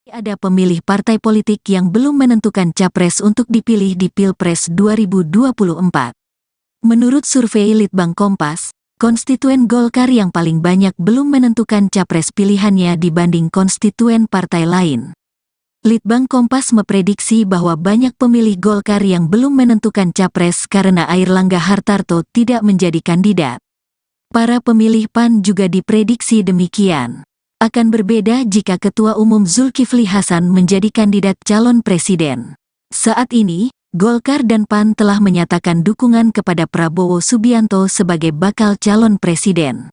Ada pemilih partai politik yang belum menentukan capres untuk dipilih di Pilpres 2024. Menurut survei Litbang Kompas, konstituen Golkar yang paling banyak belum menentukan capres pilihannya dibanding konstituen partai lain. Litbang Kompas memprediksi bahwa banyak pemilih Golkar yang belum menentukan capres karena Airlangga Hartarto tidak menjadi kandidat. Para pemilih PAN juga diprediksi demikian. Akan berbeda jika Ketua Umum Zulkifli Hasan menjadi kandidat calon presiden. Saat ini, Golkar dan PAN telah menyatakan dukungan kepada Prabowo Subianto sebagai bakal calon presiden.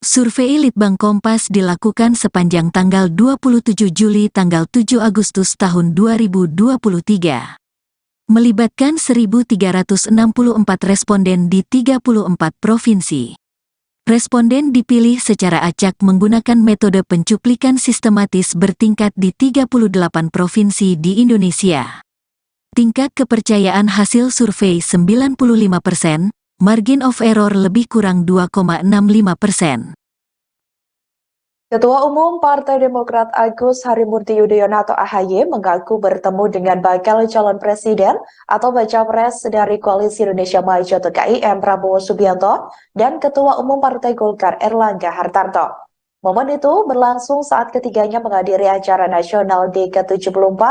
Survei Litbang Kompas dilakukan sepanjang tanggal 27 Juli tanggal 7 Agustus tahun 2023. Melibatkan 1.364 responden di 34 provinsi. Responden dipilih secara acak menggunakan metode pencuplikan sistematis bertingkat di 38 provinsi di Indonesia. Tingkat kepercayaan hasil survei 95%, margin of error lebih kurang 2,65%. Ketua Umum Partai Demokrat Agus Harimurti Yudhoyono atau AHY mengaku bertemu dengan bakal calon presiden atau baca pres dari Koalisi Indonesia Maju atau KIM Prabowo Subianto dan Ketua Umum Partai Golkar Airlangga Hartarto. Momen itu berlangsung saat ketiganya menghadiri acara nasional ke-74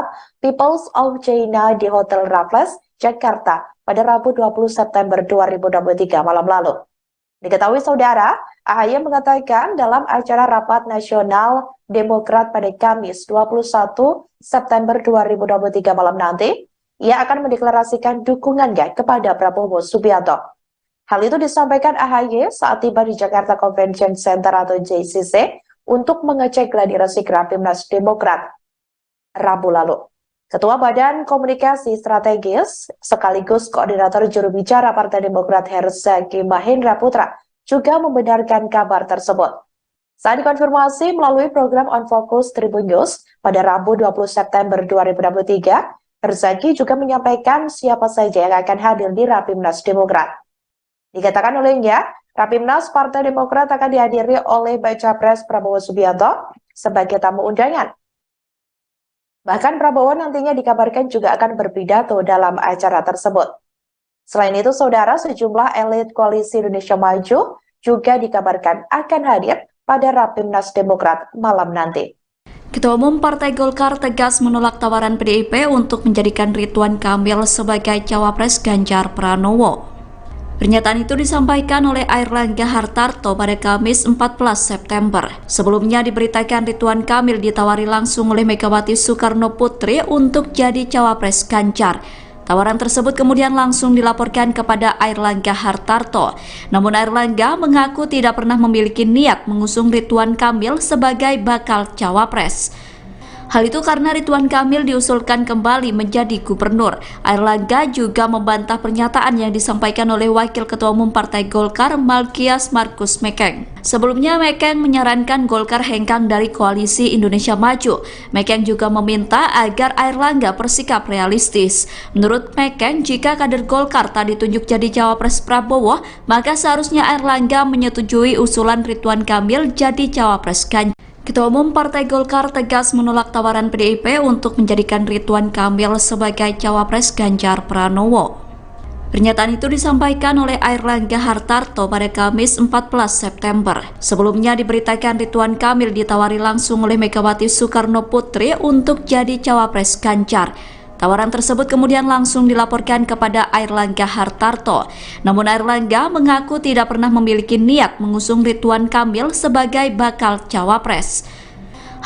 Peoples of China di Hotel Raffles, Jakarta pada Rabu 20 September 2023 malam lalu. Diketahui saudara, AHY mengatakan dalam acara Rapat Nasional Demokrat pada Kamis 21 September 2023 malam nanti, ia akan mendeklarasikan dukungannya kepada Prabowo Subianto. Hal itu disampaikan AHY saat tiba di Jakarta Convention Center atau JCC untuk mengecek gladi resik Rapimnas Demokrat Rabu lalu. Ketua Badan Komunikasi Strategis sekaligus Koordinator Juru Bicara Partai Demokrat Herzaki Mahendra Putra juga membenarkan kabar tersebut. Saat dikonfirmasi melalui program On Focus Tribun News pada Rabu 20 September 2023, Herzaki juga menyampaikan siapa saja yang akan hadir di Rapimnas Demokrat. Dikatakan olehnya, Rapimnas Partai Demokrat akan dihadiri oleh Baca Pres Prabowo Subianto sebagai tamu undangan. Bahkan Prabowo nantinya dikabarkan juga akan berpidato dalam acara tersebut. Selain itu, saudara, sejumlah elit Koalisi Indonesia Maju juga dikabarkan akan hadir pada Rapimnas Demokrat malam nanti. Ketua Umum Partai Golkar tegas menolak tawaran PDIP untuk menjadikan Ridwan Kamil sebagai cawapres Ganjar Pranowo. Pernyataan itu disampaikan oleh Airlangga Hartarto pada Kamis 14 September. Sebelumnya diberitakan Ridwan Kamil ditawari langsung oleh Megawati Soekarno Putri untuk jadi cawapres Ganjar. Tawaran tersebut kemudian langsung dilaporkan kepada Airlangga Hartarto. Namun Airlangga mengaku tidak pernah memiliki niat mengusung Ridwan Kamil sebagai bakal cawapres. Hal itu karena Ridwan Kamil diusulkan kembali menjadi gubernur. Airlangga juga membantah pernyataan yang disampaikan oleh Wakil Ketua Umum Partai Golkar Malkias Markus Mekeng. Sebelumnya Mekeng menyarankan Golkar hengkang dari Koalisi Indonesia Maju. Mekeng juga meminta agar Airlangga bersikap realistis. Menurut Mekeng, jika kader Golkar tak ditunjuk jadi cawapres Prabowo, maka seharusnya Airlangga menyetujui usulan Ridwan Kamil jadi cawapres Ganjar. Ketua Umum Partai Golkar tegas menolak tawaran PDIP untuk menjadikan Ridwan Kamil sebagai cawapres Ganjar Pranowo. Pernyataan itu disampaikan oleh Airlangga Hartarto pada Kamis 14 September. Sebelumnya diberitakan Ridwan Kamil ditawari langsung oleh Megawati Soekarno Putri untuk jadi cawapres Ganjar. Tawaran tersebut kemudian langsung dilaporkan kepada Airlangga Hartarto. Namun Airlangga mengaku tidak pernah memiliki niat mengusung Ridwan Kamil sebagai bakal cawapres.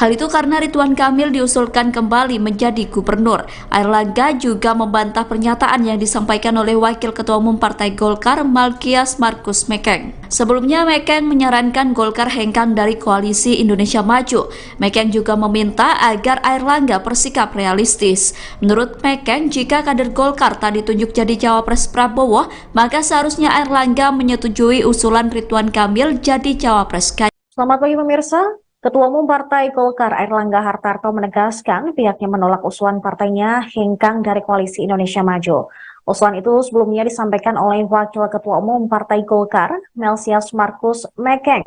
Hal itu karena Ridwan Kamil diusulkan kembali menjadi gubernur. Airlangga juga membantah pernyataan yang disampaikan oleh Wakil Ketua Umum Partai Golkar Malkias Markus Mekeng. Sebelumnya Mekeng menyarankan Golkar hengkang dari Koalisi Indonesia Maju. Mekeng juga meminta agar Airlangga bersikap realistis. Menurut Mekeng, jika kader Golkar tak ditunjuk jadi cawapres Prabowo, maka seharusnya Airlangga menyetujui usulan Ridwan Kamil jadi cawapres Ganjar. Selamat pagi pemirsa. Ketua Umum Partai Golkar Airlangga Hartarto menegaskan pihaknya menolak usulan partainya hengkang dari Koalisi Indonesia Maju. Usulan itu sebelumnya disampaikan oleh Wakil Ketua Umum Partai Golkar, Malkias Markus Mekeng.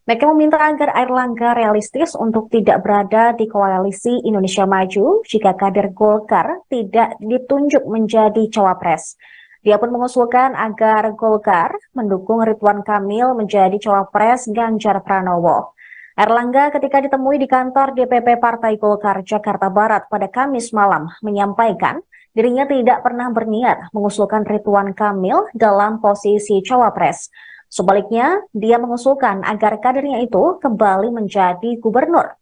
Mereka meminta agar Airlangga realistis untuk tidak berada di koalisi Indonesia Maju jika kader Golkar tidak ditunjuk menjadi cawapres. Dia pun mengusulkan agar Golkar mendukung Ridwan Kamil menjadi cawapres Ganjar Pranowo. Airlangga ketika ditemui di kantor DPP Partai Golkar Jakarta Barat pada Kamis malam menyampaikan dirinya tidak pernah berniat mengusulkan Ridwan Kamil dalam posisi cawapres. Sebaliknya, dia mengusulkan agar kadernya itu kembali menjadi gubernur.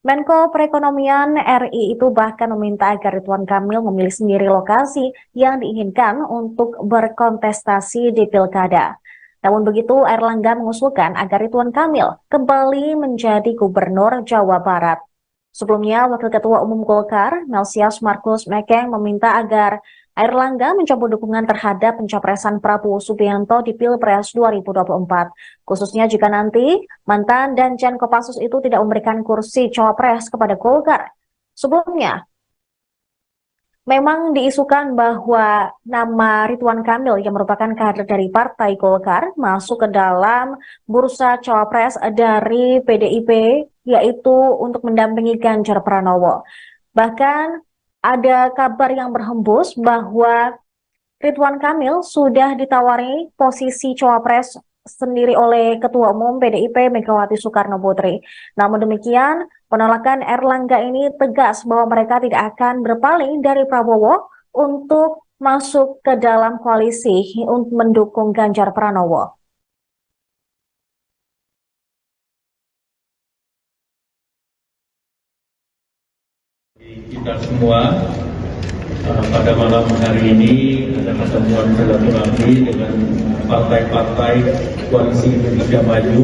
Menko Perekonomian RI itu bahkan meminta agar Ridwan Kamil memilih sendiri lokasi yang diinginkan untuk berkontestasi di pilkada. Namun begitu, Airlangga mengusulkan agar Ridwan Kamil kembali menjadi gubernur Jawa Barat. Sebelumnya, Wakil Ketua Umum Golkar, Melsias Markus Mekeng, meminta agar Airlangga mencabut dukungan terhadap pencapresan Prabowo Subianto di Pilpres 2024, khususnya jika nanti mantan Danjen Kopassus itu tidak memberikan kursi cawapres kepada Golkar. Sebelumnya, memang diisukan bahwa nama Ridwan Kamil yang merupakan kader dari Partai Golkar masuk ke dalam bursa cawapres dari PDIP, yaitu untuk mendampingi Ganjar Pranowo. Bahkan ada kabar yang berhembus bahwa Ridwan Kamil sudah ditawari posisi cawapres sendiri oleh Ketua Umum PDIP Megawati Soekarno Putri. Namun demikian, penolakan Airlangga ini tegas bahwa mereka tidak akan berpaling dari Prabowo untuk masuk ke dalam koalisi untuk mendukung Ganjar Pranowo. Kita semua pada malam hari ini ada pertemuan silaturahmi dengan partai-partai Koalisi Indonesia Maju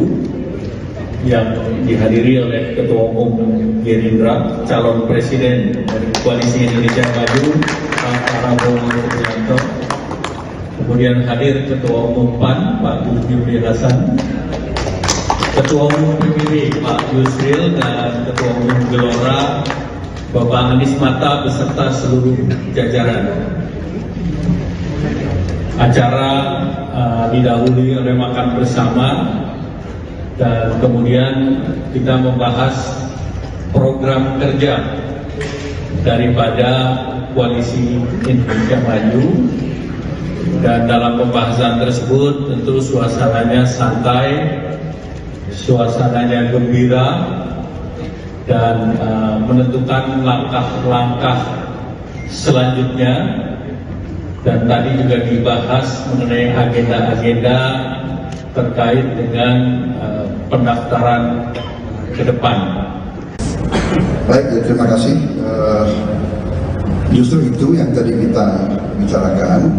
yang dihadiri oleh Ketua Umum Gerindra, calon presiden dari Koalisi Indonesia Maju, Pak Prabowo Subianto. Kemudian hadir Ketua Umum PAN, Pak Zulkifli Hasan, Ketua Umum PBB, Pak Yusril, dan Ketua Umum Gelora, Bapak Anies Mata beserta seluruh jajaran. Acara didahului oleh makan bersama dan kemudian kita membahas program kerja daripada Koalisi Indonesia Maju, dan dalam pembahasan tersebut tentu suasananya santai, suasananya gembira, dan menentukan langkah-langkah selanjutnya. Dan tadi juga dibahas mengenai agenda-agenda terkait dengan pendaftaran ke depan. Baik, terima kasih. Justru itu yang tadi kita bicarakan,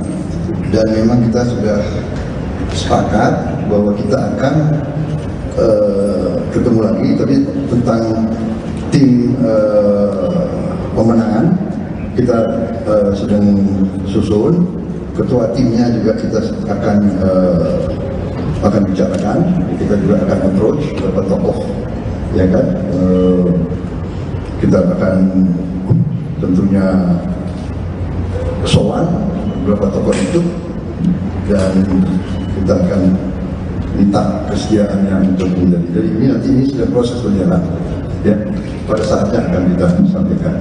dan memang kita sudah sepakat bahwa kita akan ketemu lagi, tapi tentang tim pemenangan kita sedang susun. Ketua timnya juga kita akan bicarakan. Kita juga akan approach beberapa tokoh, ya kan. Kita akan tentunya sowan beberapa tokoh itu, dan kita akan minta kesediaannya untuk menjadi. Jadi ini sudah proses berjalan, ya. Pada saatnya akan kita sampaikan.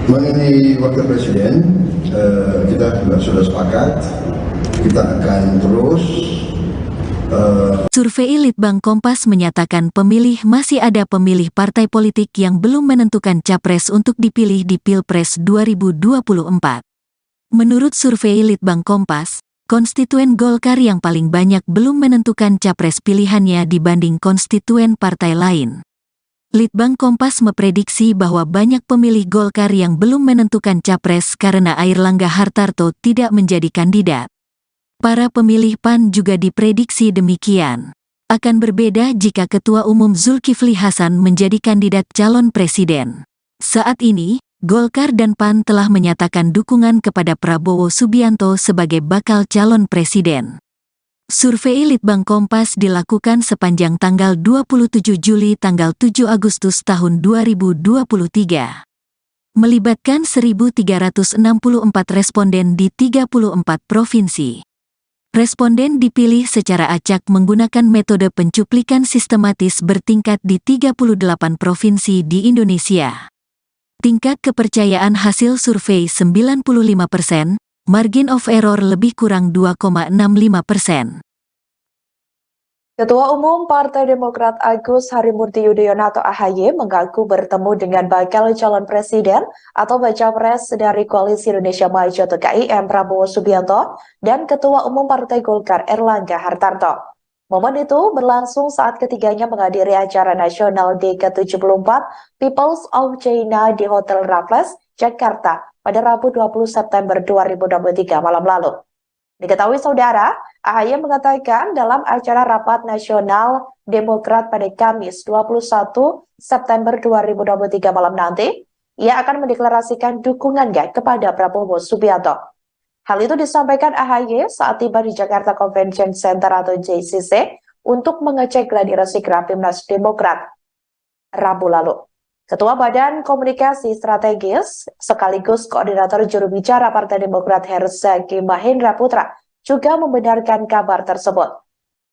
Mengenai wakil presiden, kita juga sudah sepakat, kita akan terus. Survei Litbang Kompas menyatakan masih ada pemilih partai politik yang belum menentukan capres untuk dipilih di Pilpres 2024. Menurut survei Litbang Kompas, konstituen Golkar yang paling banyak belum menentukan capres pilihannya dibanding konstituen partai lain. Litbang Kompas memprediksi bahwa banyak pemilih Golkar yang belum menentukan capres karena Airlangga Hartarto tidak menjadi kandidat. Para pemilih PAN juga diprediksi demikian. Akan berbeda jika Ketua Umum Zulkifli Hasan menjadi kandidat calon presiden. Saat ini, Golkar dan PAN telah menyatakan dukungan kepada Prabowo Subianto sebagai bakal calon presiden. Survei Litbang Kompas dilakukan sepanjang tanggal 27 Juli tanggal 7 Agustus tahun 2023. Melibatkan 1.364 responden di 34 provinsi. Responden dipilih secara acak menggunakan metode pencuplikan sistematis bertingkat di 38 provinsi di Indonesia. Tingkat kepercayaan hasil survei 95%, margin of error lebih kurang 2,65%. Ketua Umum Partai Demokrat Agus Harimurti Yudhoyono atau AHY mengaku bertemu dengan bakal calon presiden atau baca pres dari Koalisi Indonesia Maju atau KIM Prabowo Subianto dan Ketua Umum Partai Golkar Erlangga Hartarto. Momen itu berlangsung saat ketiganya menghadiri acara nasional ke-74 Peoples of China di Hotel Raffles, Jakarta pada Rabu 20 September 2023 malam lalu. Diketahui saudara, AHY mengatakan dalam acara Rapat Nasional Demokrat pada Kamis 21 September 2023 malam nanti, ia akan mendeklarasikan dukungannya kepada Prabowo Subianto. Hal itu disampaikan AHY saat tiba di Jakarta Convention Center atau JCC untuk mengecek gladi resik Rapimnas Demokrat Rabu lalu. Ketua Badan Komunikasi Strategis sekaligus Koordinator Juru Bicara Partai Demokrat Herzaki Mahendra Putra juga membenarkan kabar tersebut.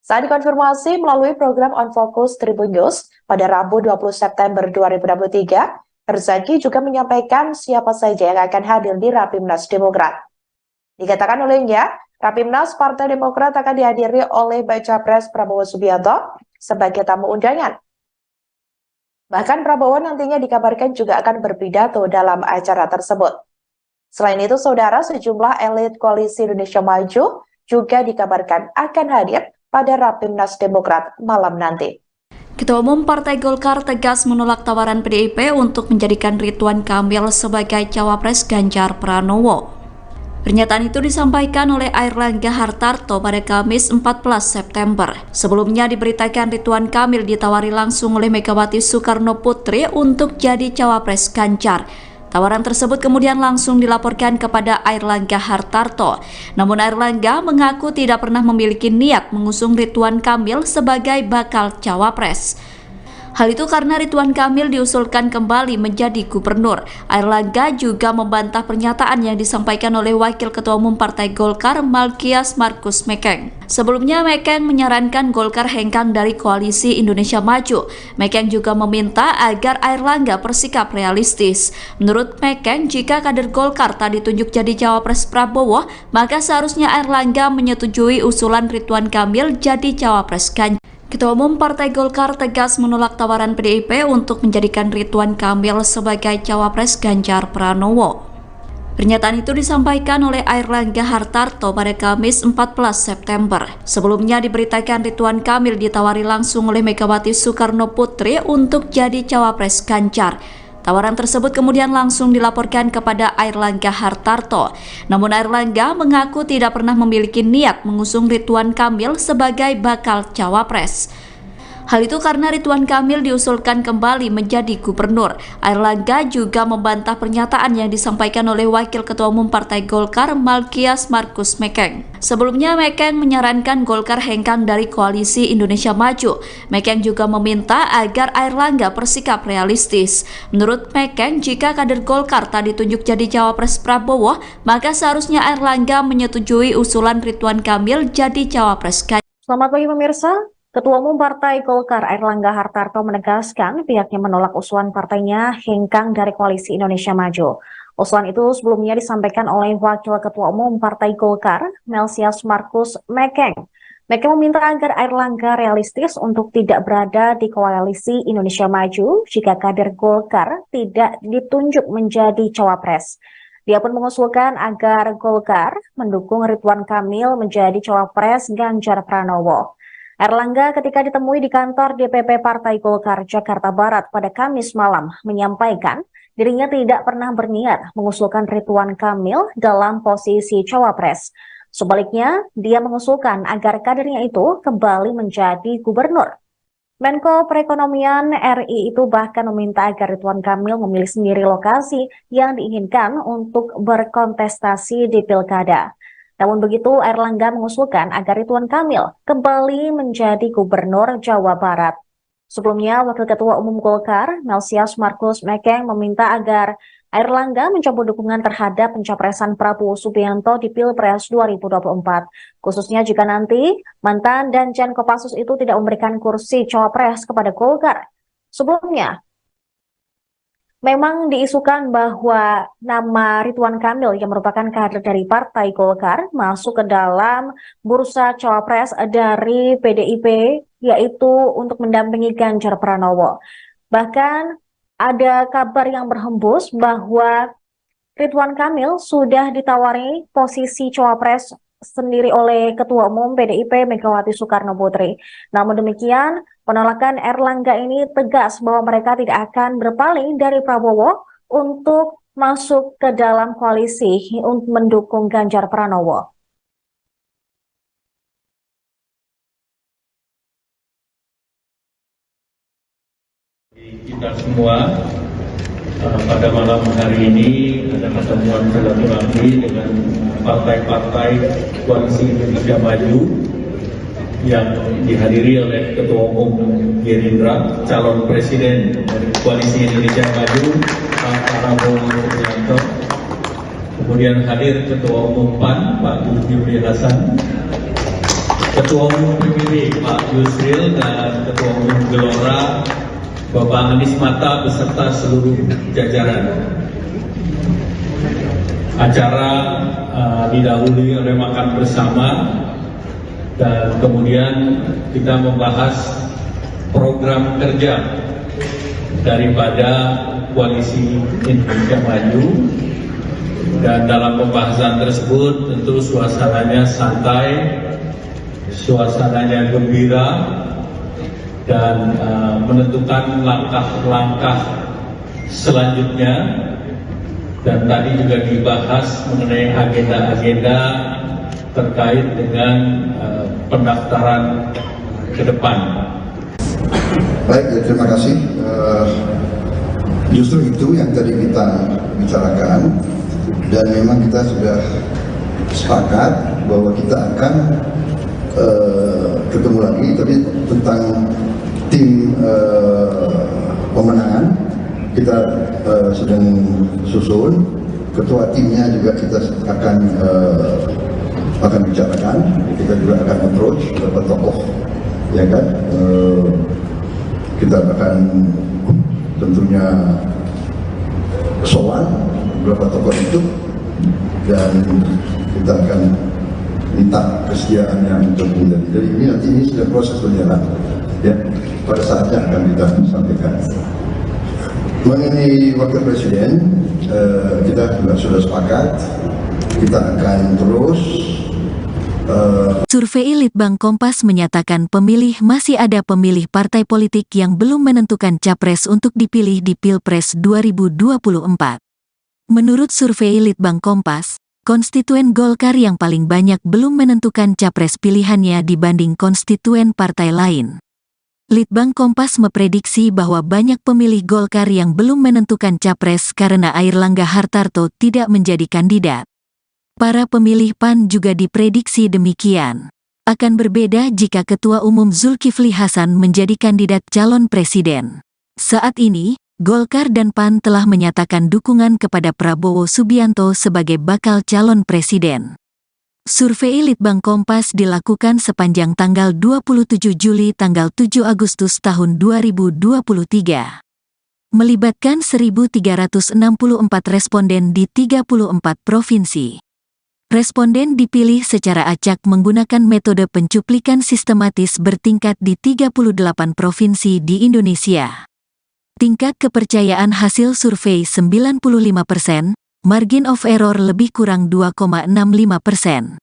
Saat dikonfirmasi melalui program On Focus Tribun News pada Rabu 20 September 2023, Herzaki juga menyampaikan siapa saja yang akan hadir di Rapimnas Demokrat. Dikatakan olehnya, Rapimnas Partai Demokrat akan dihadiri oleh Baca Pres Prabowo Subianto sebagai tamu undangan. Bahkan Prabowo nantinya dikabarkan juga akan berpidato dalam acara tersebut. Selain itu, saudara, sejumlah elit Koalisi Indonesia Maju juga dikabarkan akan hadir pada Rapimnas Demokrat malam nanti. Ketua Umum Partai Golkar tegas menolak tawaran PDIP untuk menjadikan Ridwan Kamil sebagai cawapres Ganjar Pranowo. Pernyataan itu disampaikan oleh Airlangga Hartarto pada Kamis 14 September. Sebelumnya diberitakan Ridwan Kamil ditawari langsung oleh Megawati Soekarno Putri untuk jadi cawapres Ganjar. Tawaran tersebut kemudian langsung dilaporkan kepada Airlangga Hartarto. Namun Airlangga mengaku tidak pernah memiliki niat mengusung Ridwan Kamil sebagai bakal cawapres. Hal itu karena Ridwan Kamil diusulkan kembali menjadi gubernur. Airlangga juga membantah pernyataan yang disampaikan oleh Wakil Ketua Umum Partai Golkar Malkias Markus Mekeng. Sebelumnya Mekeng menyarankan Golkar hengkang dari Koalisi Indonesia Maju. Mekeng juga meminta agar Airlangga bersikap realistis. Menurut Mekeng, jika kader Golkar tak ditunjuk jadi cawapres Prabowo, maka seharusnya Airlangga menyetujui usulan Ridwan Kamil jadi cawapres Ganjar. Ketua Umum Partai Golkar tegas menolak tawaran PDIP untuk menjadikan Ridwan Kamil sebagai cawapres Ganjar Pranowo. Pernyataan itu disampaikan oleh Airlangga Hartarto pada Kamis 14 September. Sebelumnya diberitakan Ridwan Kamil ditawari langsung oleh Megawati Soekarno Putri untuk jadi cawapres Ganjar. Tawaran tersebut kemudian langsung dilaporkan kepada Airlangga Hartarto. Namun Airlangga mengaku tidak pernah memiliki niat mengusung Ridwan Kamil sebagai bakal cawapres. Hal itu karena Ridwan Kamil diusulkan kembali menjadi gubernur. Airlangga juga membantah pernyataan yang disampaikan oleh Wakil Ketua Umum Partai Golkar Malkias Markus Mekeng. Sebelumnya Mekeng menyarankan Golkar hengkang dari Koalisi Indonesia Maju. Mekeng juga meminta agar Airlangga bersikap realistis. Menurut Mekeng, jika kader Golkar tak ditunjuk jadi cawapres Prabowo, maka seharusnya Airlangga menyetujui usulan Ridwan Kamil jadi cawapres Ganjar. Selamat pagi pemirsa. Ketua Umum Partai Golkar Airlangga Hartarto menegaskan pihaknya menolak usulan partainya hengkang dari Koalisi Indonesia Maju. Usulan itu sebelumnya disampaikan oleh Wakil Ketua Umum Partai Golkar, Melsias Markus Mekeng. Mekeng meminta agar Airlangga realistis untuk tidak berada di Koalisi Indonesia Maju jika kader Golkar tidak ditunjuk menjadi cawapres. Dia pun mengusulkan agar Golkar mendukung Ridwan Kamil menjadi cawapres Ganjar Pranowo. Airlangga ketika ditemui di kantor DPP Partai Golkar Jakarta Barat pada Kamis malam menyampaikan dirinya tidak pernah berniat mengusulkan Ridwan Kamil dalam posisi cawapres. Sebaliknya, dia mengusulkan agar kadernya itu kembali menjadi gubernur. Menko Perekonomian RI itu bahkan meminta agar Ridwan Kamil memilih sendiri lokasi yang diinginkan untuk berkontestasi di Pilkada. Namun begitu, Airlangga mengusulkan agar Ridwan Kamil kembali menjadi Gubernur Jawa Barat. Sebelumnya, Wakil Ketua Umum Golkar, Melsias Markus Mekeng meminta agar Airlangga mencabut dukungan terhadap pencapresan Prabowo Subianto di Pilpres 2024, khususnya jika nanti mantan Danjen Kopassus itu tidak memberikan kursi cawapres kepada Golkar. Sebelumnya, memang diisukan bahwa nama Ridwan Kamil yang merupakan kader dari Partai Golkar masuk ke dalam bursa cawapres dari PDIP, yaitu untuk mendampingi Ganjar Pranowo. Bahkan ada kabar yang berhembus bahwa Ridwan Kamil sudah ditawari posisi cawapres sendiri oleh Ketua Umum PDIP Megawati Soekarno Putri. Namun demikian, penolakan Airlangga ini tegas bahwa mereka tidak akan berpaling dari Prabowo untuk masuk ke dalam koalisi untuk mendukung Ganjar Pranowo. Kita semua pada malam hari ini ada pertemuan silaturahmi dengan partai-partai koalisi Indonesia Maju yang dihadiri oleh Ketua Umum Gerindra, calon presiden dari koalisi Indonesia Maju, Pak Prabowo Subianto. Kemudian hadir Ketua Umum PAN, Pak Zulkifli Hasan, Ketua Umum PBB, Pak Yusril, dan Ketua Umum Gelora, Bapak Anies Mata beserta seluruh jajaran. Acara didahului oleh makan bersama dan kemudian kita membahas program kerja daripada Koalisi Indonesia Maju, dan dalam pembahasan tersebut tentu suasananya santai, suasananya gembira, dan menentukan langkah-langkah selanjutnya. Dan tadi juga dibahas mengenai agenda-agenda terkait dengan pendaftaran ke depan. Baik, terima kasih. Justru itu yang tadi kita bicarakan, dan memang kita sudah sepakat bahwa kita akan ketemu lagi, tapi tentang tim pemenangan kita sedang susun. Ketua timnya juga kita akan bicarakan. Kita juga akan approach beberapa tokoh, ya kan. Kita akan tentunya sowan beberapa tokoh itu, dan kita akan minta kesediaannya untuk menjadi. Jadi ini sudah proses berjalan, ya. Pada saatnya akan kita sampaikan. Mengenai wakil presiden, kita juga sudah sepakat, kita akan terus. Survei Litbang Kompas menyatakan masih ada pemilih partai politik yang belum menentukan capres untuk dipilih di Pilpres 2024. Menurut survei Litbang Kompas, konstituen Golkar yang paling banyak belum menentukan capres pilihannya dibanding konstituen partai lain. Litbang Kompas memprediksi bahwa banyak pemilih Golkar yang belum menentukan capres karena Airlangga Hartarto tidak menjadi kandidat. Para pemilih PAN juga diprediksi demikian. Akan berbeda jika Ketua Umum Zulkifli Hasan menjadi kandidat calon presiden. Saat ini, Golkar dan PAN telah menyatakan dukungan kepada Prabowo Subianto sebagai bakal calon presiden. Survei Litbang Kompas dilakukan sepanjang tanggal 27 Juli tanggal 7 Agustus tahun 2023. Melibatkan 1.364 responden di 34 provinsi. Responden dipilih secara acak menggunakan metode pencuplikan sistematis bertingkat di 38 provinsi di Indonesia. Tingkat kepercayaan hasil survei 95%, margin of error lebih kurang 2,65%.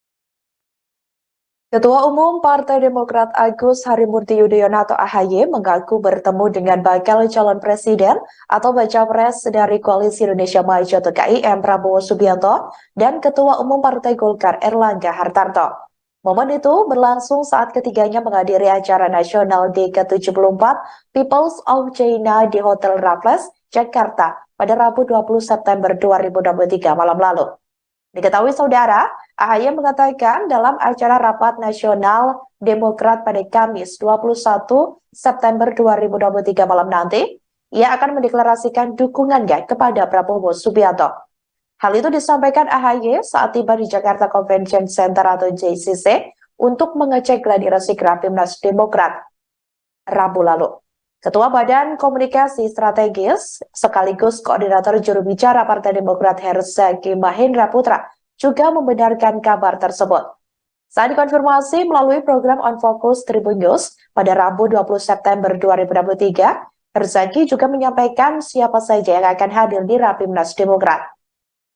Ketua Umum Partai Demokrat Agus Harimurti Yudhoyono atau AHY mengaku bertemu dengan bakal calon presiden atau baca pres dari Koalisi Indonesia Maju atau KIM Prabowo Subianto dan Ketua Umum Partai Golkar Airlangga Hartarto. Momen itu berlangsung saat ketiganya menghadiri acara nasional ke-74 Peoples of China di Hotel Raffles, Jakarta pada Rabu 20 September 2023 malam lalu. Diketahui saudara, AHY mengatakan dalam acara Rapat Nasional Demokrat pada Kamis 21 September 2023 malam nanti, ia akan mendeklarasikan dukungannya kepada Prabowo Subianto. Hal itu disampaikan AHY saat tiba di Jakarta Convention Center atau JCC untuk mengecek gladiresik Rapimnas Demokrat Rabu lalu. Ketua Badan Komunikasi Strategis sekaligus Koordinator Juru Bicara Partai Demokrat Herzaki Mahendra Putra juga membenarkan kabar tersebut. Saat dikonfirmasi melalui program On Focus Tribun News pada Rabu 20 September 2023, Herzaki juga menyampaikan siapa saja yang akan hadir di Rapimnas Demokrat.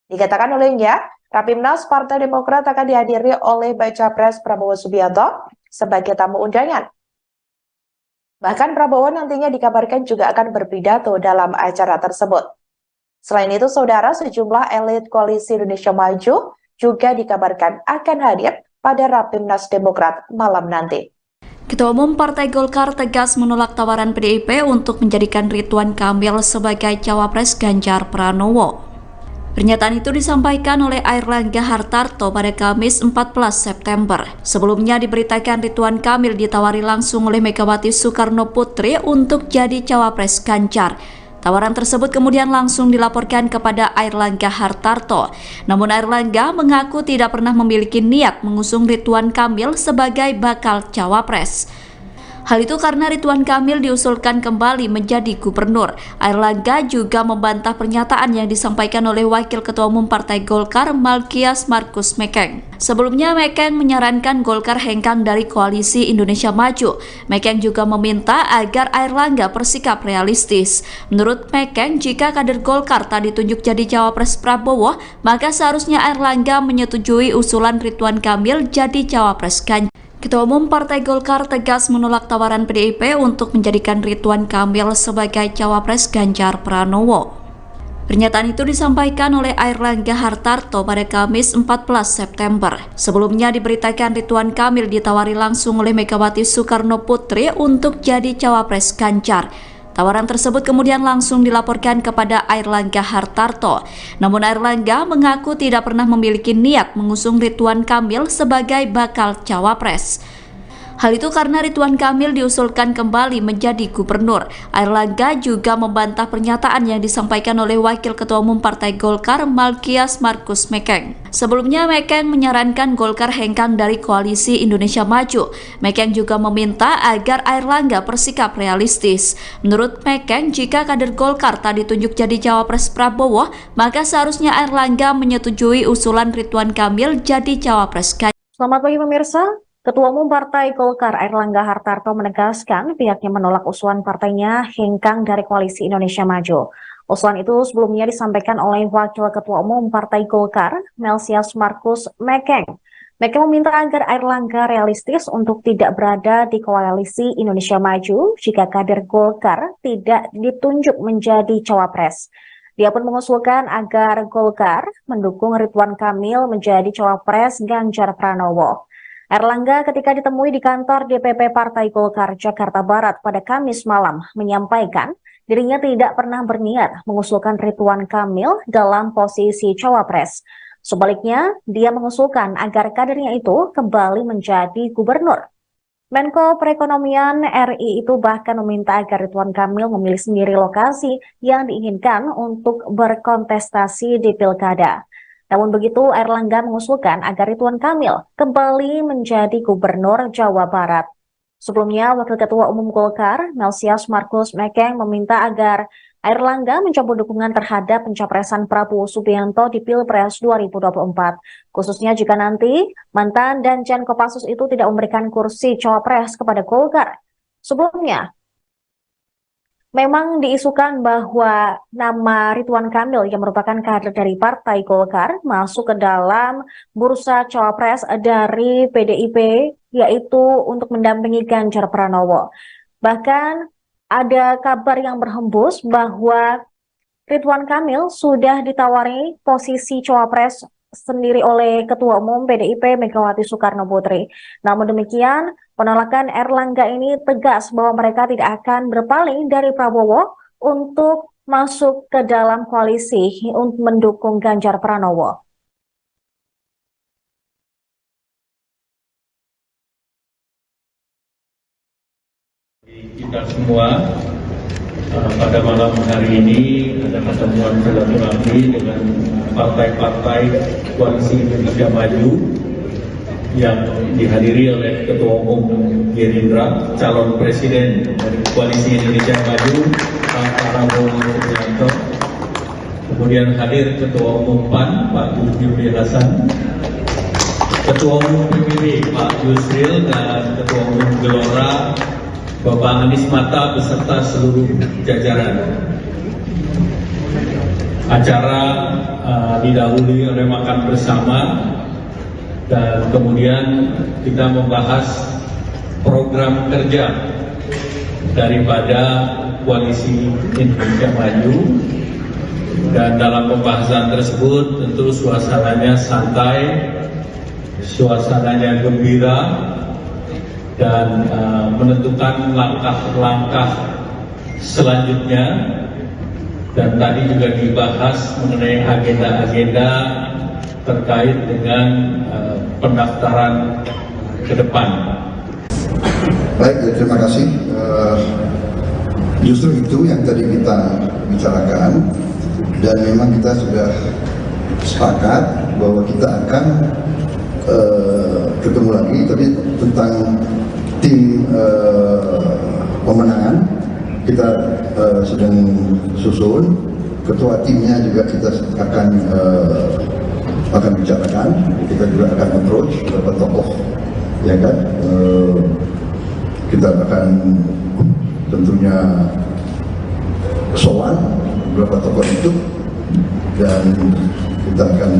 Dikatakan olehnya, Rapimnas Partai Demokrat akan dihadiri oleh Baca Pres Prabowo Subianto sebagai tamu undangan. Bahkan Prabowo nantinya dikabarkan juga akan berpidato dalam acara tersebut. Selain itu, saudara, sejumlah elit Koalisi Indonesia Maju juga dikabarkan akan hadir pada Rapimnas Demokrat malam nanti. Ketua Umum Partai Golkar tegas menolak tawaran PDIP untuk menjadikan Ridwan Kamil sebagai cawapres Ganjar Pranowo. Pernyataan itu disampaikan oleh Airlangga Hartarto pada Kamis 14 September. Sebelumnya diberitakan Ridwan Kamil ditawari langsung oleh Megawati Soekarno Putri untuk jadi cawapres Ganjar. Tawaran tersebut kemudian langsung dilaporkan kepada Airlangga Hartarto. Namun Airlangga mengaku tidak pernah memiliki niat mengusung Ridwan Kamil sebagai bakal cawapres. Hal itu karena Ridwan Kamil diusulkan kembali menjadi gubernur. Airlangga juga membantah pernyataan yang disampaikan oleh Wakil Ketua Umum Partai Golkar Malkias Markus Mekeng. Sebelumnya Mekeng menyarankan Golkar hengkang dari Koalisi Indonesia Maju. Mekeng juga meminta agar Airlangga bersikap realistis. Menurut Mekeng, jika kader Golkar tak ditunjuk jadi cawapres Prabowo, maka seharusnya Airlangga menyetujui usulan Ridwan Kamil jadi cawapres Ganjar. Ketua Umum Partai Golkar tegas menolak tawaran PDIP untuk menjadikan Ridwan Kamil sebagai cawapres Ganjar Pranowo. Pernyataan itu disampaikan oleh Airlangga Hartarto pada Kamis 14 September. Sebelumnya diberitakan Ridwan Kamil ditawari langsung oleh Megawati Soekarno Putri untuk jadi cawapres Ganjar. Tawaran tersebut kemudian langsung dilaporkan kepada Airlangga Hartarto. Namun Airlangga mengaku tidak pernah memiliki niat mengusung Ridwan Kamil sebagai bakal cawapres. Hal itu karena Ridwan Kamil diusulkan kembali menjadi gubernur. Airlangga juga membantah pernyataan yang disampaikan oleh Wakil Ketua Umum Partai Golkar Malkias Markus Mekeng. Sebelumnya Mekeng menyarankan Golkar hengkang dari Koalisi Indonesia Maju. Mekeng juga meminta agar Airlangga bersikap realistis. Menurut Mekeng, jika kader Golkar tak ditunjuk jadi cawapres Prabowo, maka seharusnya Airlangga menyetujui usulan Ridwan Kamil jadi cawapres Ganjar. Selamat pagi pemirsa. Ketua Umum Partai Golkar Airlangga Hartarto menegaskan pihaknya menolak usulan partainya hengkang dari Koalisi Indonesia Maju. Usulan itu sebelumnya disampaikan oleh Wakil Ketua Umum Partai Golkar, Melsias Markus Mekeng. Mekeng meminta agar Airlangga realistis untuk tidak berada di Koalisi Indonesia Maju jika kader Golkar tidak ditunjuk menjadi cawapres. Dia pun mengusulkan agar Golkar mendukung Ridwan Kamil menjadi cawapres Ganjar Pranowo. Airlangga ketika ditemui di kantor DPP Partai Golkar Jakarta Barat pada Kamis malam menyampaikan dirinya tidak pernah berniat mengusulkan Ridwan Kamil dalam posisi cawapres. Sebaliknya, dia mengusulkan agar kadernya itu kembali menjadi gubernur. Menko Perekonomian RI itu bahkan meminta agar Ridwan Kamil memilih sendiri lokasi yang diinginkan untuk berkontestasi di Pilkada. Namun begitu, Airlangga mengusulkan agar Ridwan Kamil kembali menjadi Gubernur Jawa Barat. Sebelumnya, Wakil Ketua Umum Golkar, Melsias Markus Mekeng, meminta agar Airlangga mencabut dukungan terhadap pencapresan Prabowo Subianto di Pilpres 2024. Khususnya jika nanti mantan Danjen Kopassus itu tidak memberikan kursi cawapres kepada Golkar. Sebelumnya, memang diisukan bahwa nama Ridwan Kamil yang merupakan kader dari Partai Golkar masuk ke dalam bursa cawapres dari PDIP, yaitu untuk mendampingi Ganjar Pranowo. Bahkan ada kabar yang berhembus bahwa Ridwan Kamil sudah ditawari posisi cawapres sendiri oleh Ketua Umum PDIP Megawati Soekarno Putri. Namun demikian, penolakan Airlangga ini tegas bahwa mereka tidak akan berpaling dari Prabowo untuk masuk ke dalam koalisi untuk mendukung Ganjar Pranowo. Kita semua pada malam hari ini ada pertemuan silaturahmi dengan partai-partai koalisi Indonesia Maju yang dihadiri oleh Ketua Umum Gerindra, calon presiden dari koalisi Indonesia Maju, Pak Prabowo Subianto. Kemudian hadir Ketua Umum PAN, Pak Zulkifli Hasan, Ketua Umum PBB, Pak Yusril, dan Ketua Umum Gelora, Bapak Anies Mata beserta seluruh jajaran. Acara didahului oleh makan bersama dan kemudian kita membahas program kerja daripada koalisi Indonesia Maju, dan dalam pembahasan tersebut tentu suasananya santai, suasananya gembira, dan menentukan langkah-langkah selanjutnya. Dan tadi juga dibahas mengenai agenda-agenda terkait dengan pendaftaran ke depan. Baik, terima kasih. Justru itu yang tadi kita bicarakan, dan memang kita sudah sepakat bahwa kita akan ketemu lagi, tapi tentang tim pemenangan kita sedang susun. Ketua timnya juga kita akan bicarakan. Kita juga akan approach beberapa tokoh, ya kan. Kita akan tentunya sowan beberapa tokoh itu, dan kita akan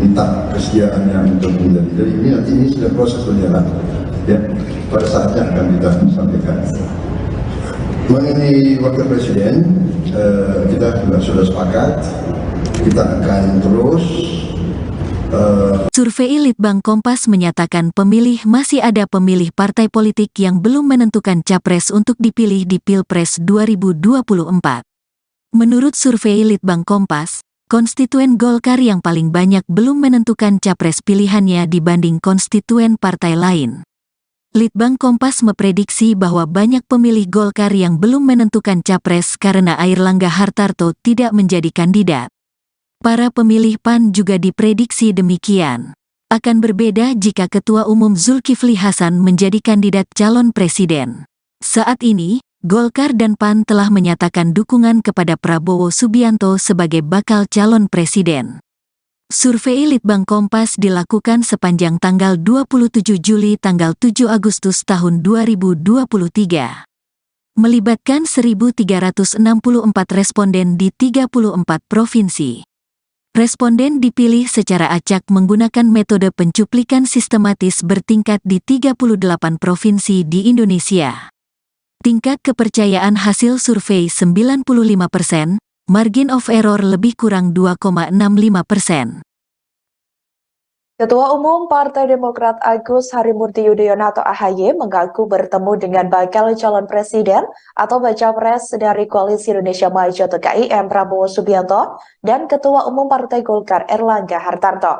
minta kesediaannya untuk menjadi. Jadi ini sudah proses berjalan, ya. Pada saatnya akan kita sampaikan. Mengenai wakil presiden, kita juga sudah sepakat, kita akan terus. Survei Litbang Kompas menyatakan masih ada pemilih partai politik yang belum menentukan capres untuk dipilih di Pilpres 2024. Menurut survei Litbang Kompas, konstituen Golkar yang paling banyak belum menentukan capres pilihannya dibanding konstituen partai lain. Litbang Kompas memprediksi bahwa banyak pemilih Golkar yang belum menentukan capres karena Airlangga Hartarto tidak menjadi kandidat. Para pemilih PAN juga diprediksi demikian. Akan berbeda jika Ketua Umum Zulkifli Hasan menjadi kandidat calon presiden. Saat ini, Golkar dan PAN telah menyatakan dukungan kepada Prabowo Subianto sebagai bakal calon presiden. Survei Litbang Kompas dilakukan sepanjang tanggal 27 Juli tanggal 7 Agustus tahun 2023. Melibatkan 1.364 responden di 34 provinsi. Responden dipilih secara acak menggunakan metode pencuplikan sistematis bertingkat di 38 provinsi di Indonesia. Tingkat kepercayaan hasil survei 95%, margin of error lebih kurang 2,65%. Ketua Umum Partai Demokrat Agus Harimurti Yudhoyono atau AHY mengaku bertemu dengan bakal calon presiden atau baca pres dari Koalisi Indonesia Maju atau KIM Prabowo Subianto dan Ketua Umum Partai Golkar Airlangga Hartarto.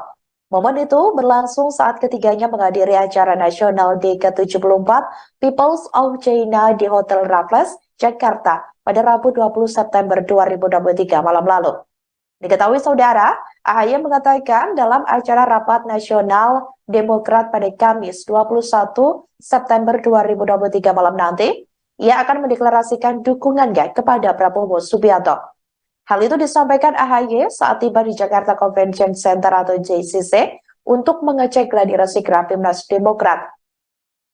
Momen itu berlangsung saat ketiganya menghadiri acara nasional ke-74 People's of China di Hotel Raffles, Jakarta pada Rabu 20 September 2023 malam lalu. Diketahui saudara, AHY mengatakan dalam acara Rapat Nasional Demokrat pada Kamis 21 September 2023 malam nanti, ia akan mendeklarasikan dukungannya kepada Prabowo Subianto. Hal itu disampaikan AHY saat tiba di Jakarta Convention Center atau JCC untuk mengecek gladi resik Rapimnas Demokrat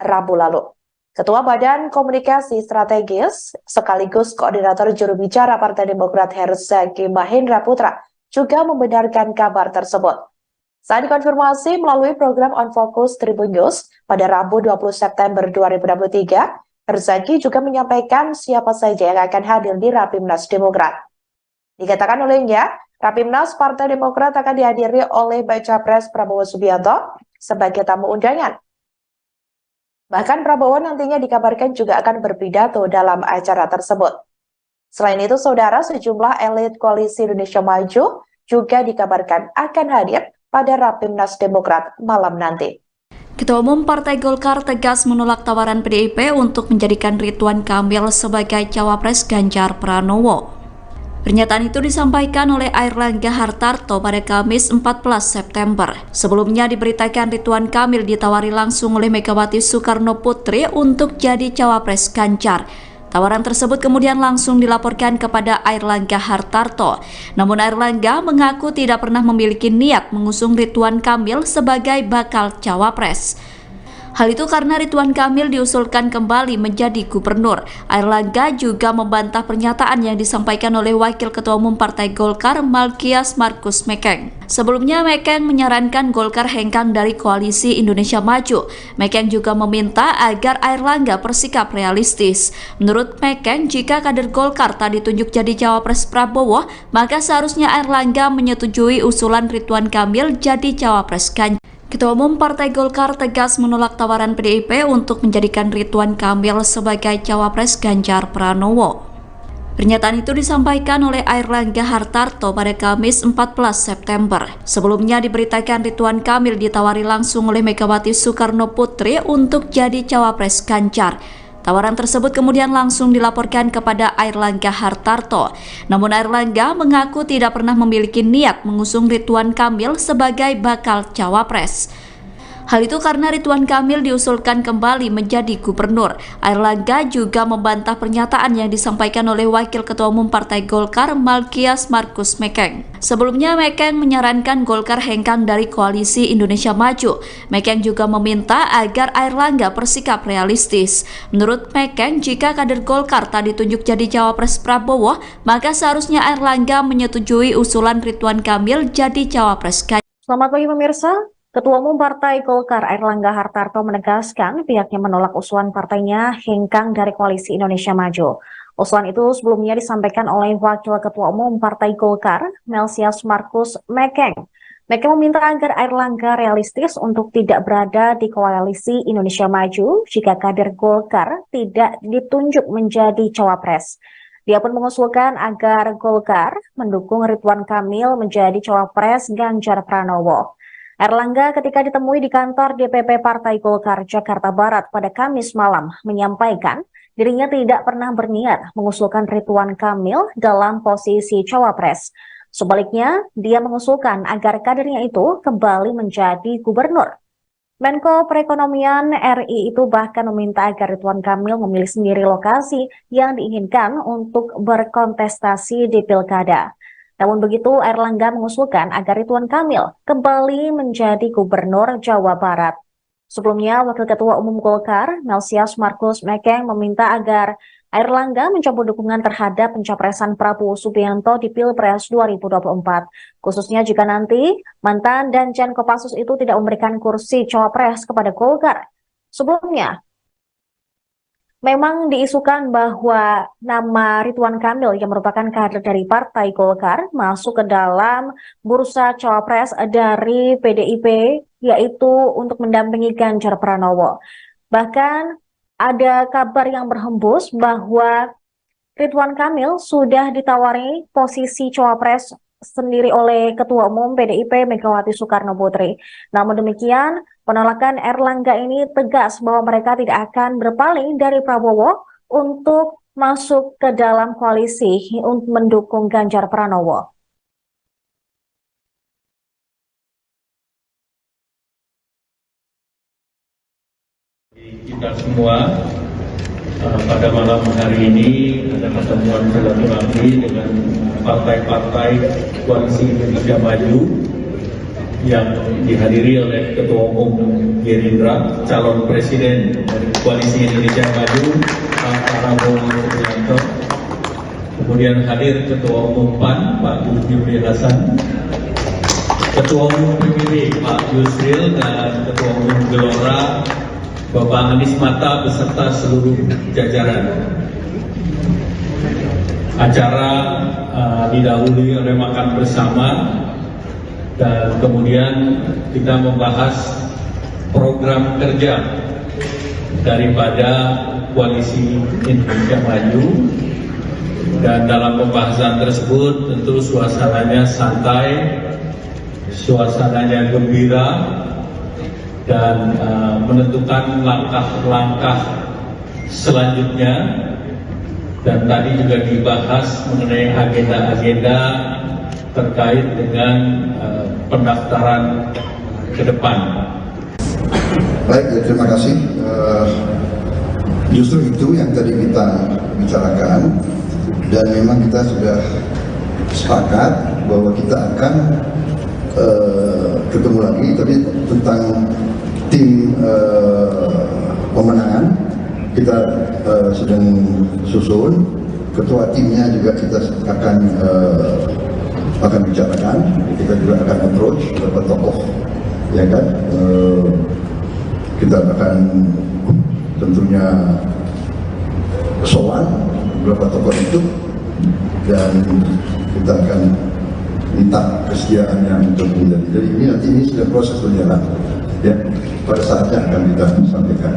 Rabu lalu. Ketua Badan Komunikasi Strategis sekaligus Koordinator Juru Bicara Partai Demokrat Herzaki Mahendra Putra juga membenarkan kabar tersebut. Saat dikonfirmasi melalui program On Focus Tribun News pada Rabu 20 September 2023, Herzaki juga menyampaikan siapa saja yang akan hadir di Rapimnas Demokrat. Dikatakan olehnya, Rapimnas Partai Demokrat akan dihadiri oleh Baca Pres Prabowo Subianto sebagai tamu undangan. Bahkan Prabowo nantinya dikabarkan juga akan berpidato dalam acara tersebut. Selain itu, saudara, sejumlah elit Koalisi Indonesia Maju juga dikabarkan akan hadir pada Rapimnas Demokrat malam nanti. Ketua Umum Partai Golkar tegas menolak tawaran PDIP untuk menjadikan Ridwan Kamil sebagai cawapres Ganjar Pranowo. Pernyataan itu disampaikan oleh Airlangga Hartarto pada Kamis 14 September. Sebelumnya diberitakan Ridwan Kamil ditawari langsung oleh Megawati Soekarno Putri untuk jadi cawapres Ganjar. Tawaran tersebut kemudian langsung dilaporkan kepada Airlangga Hartarto. Namun Airlangga mengaku tidak pernah memiliki niat mengusung Ridwan Kamil sebagai bakal cawapres. Hal itu karena Ridwan Kamil diusulkan kembali menjadi gubernur. Airlangga juga membantah pernyataan yang disampaikan oleh Wakil Ketua Umum Partai Golkar, Malkias Markus Mekeng. Sebelumnya, Mekeng menyarankan Golkar hengkang dari Koalisi Indonesia Maju. Mekeng juga meminta agar Airlangga bersikap realistis. Menurut Mekeng, jika kader Golkar tak ditunjuk jadi cawapres Prabowo, maka seharusnya Airlangga menyetujui usulan Ridwan Kamil jadi cawapres Ganjar. Ketua Umum Partai Golkar tegas menolak tawaran PDIP untuk menjadikan Ridwan Kamil sebagai cawapres Ganjar Pranowo. Pernyataan itu disampaikan oleh Airlangga Hartarto pada Kamis 14 September. Sebelumnya diberitakan Ridwan Kamil ditawari langsung oleh Megawati Soekarno Putri untuk jadi cawapres Ganjar. Tawaran tersebut kemudian langsung dilaporkan kepada Airlangga Hartarto. Namun Airlangga mengaku tidak pernah memiliki niat mengusung Ridwan Kamil sebagai bakal cawapres. Hal itu karena Ridwan Kamil diusulkan kembali menjadi gubernur. Airlangga juga membantah pernyataan yang disampaikan oleh Wakil Ketua Umum Partai Golkar, Malkias Markus Mekeng. Sebelumnya, Mekeng menyarankan Golkar hengkang dari Koalisi Indonesia Maju. Mekeng juga meminta agar Airlangga bersikap realistis. Menurut Mekeng, jika kader Golkar tak ditunjuk jadi cawapres Prabowo, maka seharusnya Airlangga menyetujui usulan Ridwan Kamil jadi cawapres Ganjar. Selamat pagi pemirsa. Ketua Umum Partai Golkar Airlangga Hartarto menegaskan pihaknya menolak usulan partainya hengkang dari Koalisi Indonesia Maju. Usulan itu sebelumnya disampaikan oleh Wakil Ketua Umum Partai Golkar, Malkias Markus Mekeng. Mekeng meminta agar Airlangga realistis untuk tidak berada di Koalisi Indonesia Maju jika kader Golkar tidak ditunjuk menjadi cawapres. Dia pun mengusulkan agar Golkar mendukung Ridwan Kamil menjadi cawapres Ganjar Pranowo. Airlangga ketika ditemui di kantor DPP Partai Golkar Jakarta Barat pada Kamis malam menyampaikan dirinya tidak pernah berniat mengusulkan Ridwan Kamil dalam posisi cawapres. Sebaliknya, dia mengusulkan agar kadernya itu kembali menjadi gubernur. Menko Perekonomian RI itu bahkan meminta agar Ridwan Kamil memilih sendiri lokasi yang diinginkan untuk berkontestasi di Pilkada. Namun begitu, Airlangga mengusulkan agar Ridwan Kamil kembali menjadi gubernur Jawa Barat. Sebelumnya, Wakil Ketua Umum Golkar, Malkias Markus Mekeng meminta agar Airlangga mencabut dukungan terhadap pencapresan Prabowo Subianto di Pilpres 2024. Khususnya jika nanti mantan Danjen Kopassus itu tidak memberikan kursi cawapres kepada Golkar. Sebelumnya, memang diisukan bahwa nama Ridwan Kamil yang merupakan kader dari Partai Golkar masuk ke dalam bursa cawapres dari PDIP, yaitu untuk mendampingi Ganjar Pranowo. Bahkan ada kabar yang berhembus bahwa Ridwan Kamil sudah ditawari posisi cawapres sendiri oleh Ketua Umum PDIP Megawati Soekarno Putri. Namun demikian, penolakan Airlangga ini tegas bahwa mereka tidak akan berpaling dari Prabowo untuk masuk ke dalam koalisi untuk mendukung Ganjar Pranowo. Kita semua pada malam hari ini ada pertemuan silaturahmi dengan partai-partai Koalisi Indonesia Maju yang dihadiri oleh Ketua Umum Gerindra, calon presiden dari Koalisi Indonesia Maju, Pak Prabowo Subianto. Kemudian hadir Ketua Umum PAN, Pak Zulkifli Hasan, Ketua Umum PBB, Pak Yusril, dan Ketua Umum Gelora, Bapak Anies Mata beserta seluruh jajaran. Acara didahului oleh makan bersama dan kemudian kita membahas program kerja daripada Koalisi Indonesia Maju, dan dalam pembahasan tersebut tentu suasananya santai, suasananya gembira, dan menentukan langkah-langkah selanjutnya, dan tadi juga dibahas mengenai agenda-agenda terkait dengan pendaftaran ke depan. Baik, terima kasih. Justru itu yang tadi kita bicarakan, dan memang kita sudah sepakat bahwa kita akan ketemu lagi, tapi tentang tim pemenangan kita sedang susun. Ketua timnya juga kita akan bicarakan. Kita juga akan approach beberapa tokoh, ya kan. Kita akan tentunya sowan beberapa tokoh itu, dan kita akan minta kesediaannya untuk menjadi. Jadi ini sudah proses berjalan, ya. Pada saatnya akan kita sampaikan.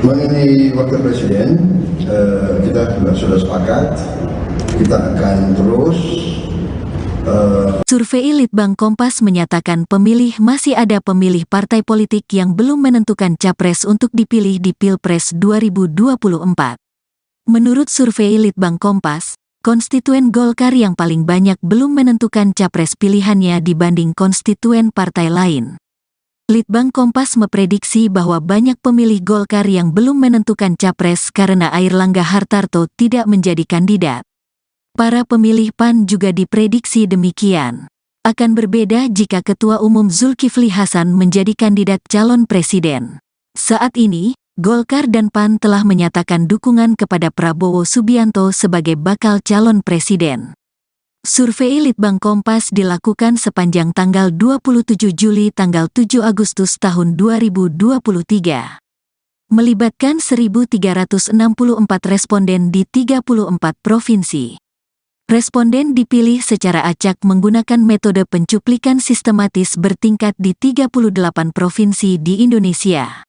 Mengenai wakil presiden, kita juga sudah sepakat, kita akan terus. Survei Litbang Kompas menyatakan masih ada pemilih partai politik yang belum menentukan capres untuk dipilih di Pilpres 2024. Menurut survei Litbang Kompas, konstituen Golkar yang paling banyak belum menentukan capres pilihannya dibanding konstituen partai lain. Litbang Kompas memprediksi bahwa banyak pemilih Golkar yang belum menentukan capres karena Airlangga Hartarto tidak menjadi kandidat. Para pemilih PAN juga diprediksi demikian. Akan berbeda jika Ketua Umum Zulkifli Hasan menjadi kandidat calon presiden. Saat ini, Golkar dan PAN telah menyatakan dukungan kepada Prabowo Subianto sebagai bakal calon presiden. Survei Litbang Kompas dilakukan sepanjang tanggal 27 Juli tanggal 7 Agustus tahun 2023. Melibatkan 1.364 responden di 34 provinsi. Responden dipilih secara acak menggunakan metode pencuplikan sistematis bertingkat di 38 provinsi di Indonesia.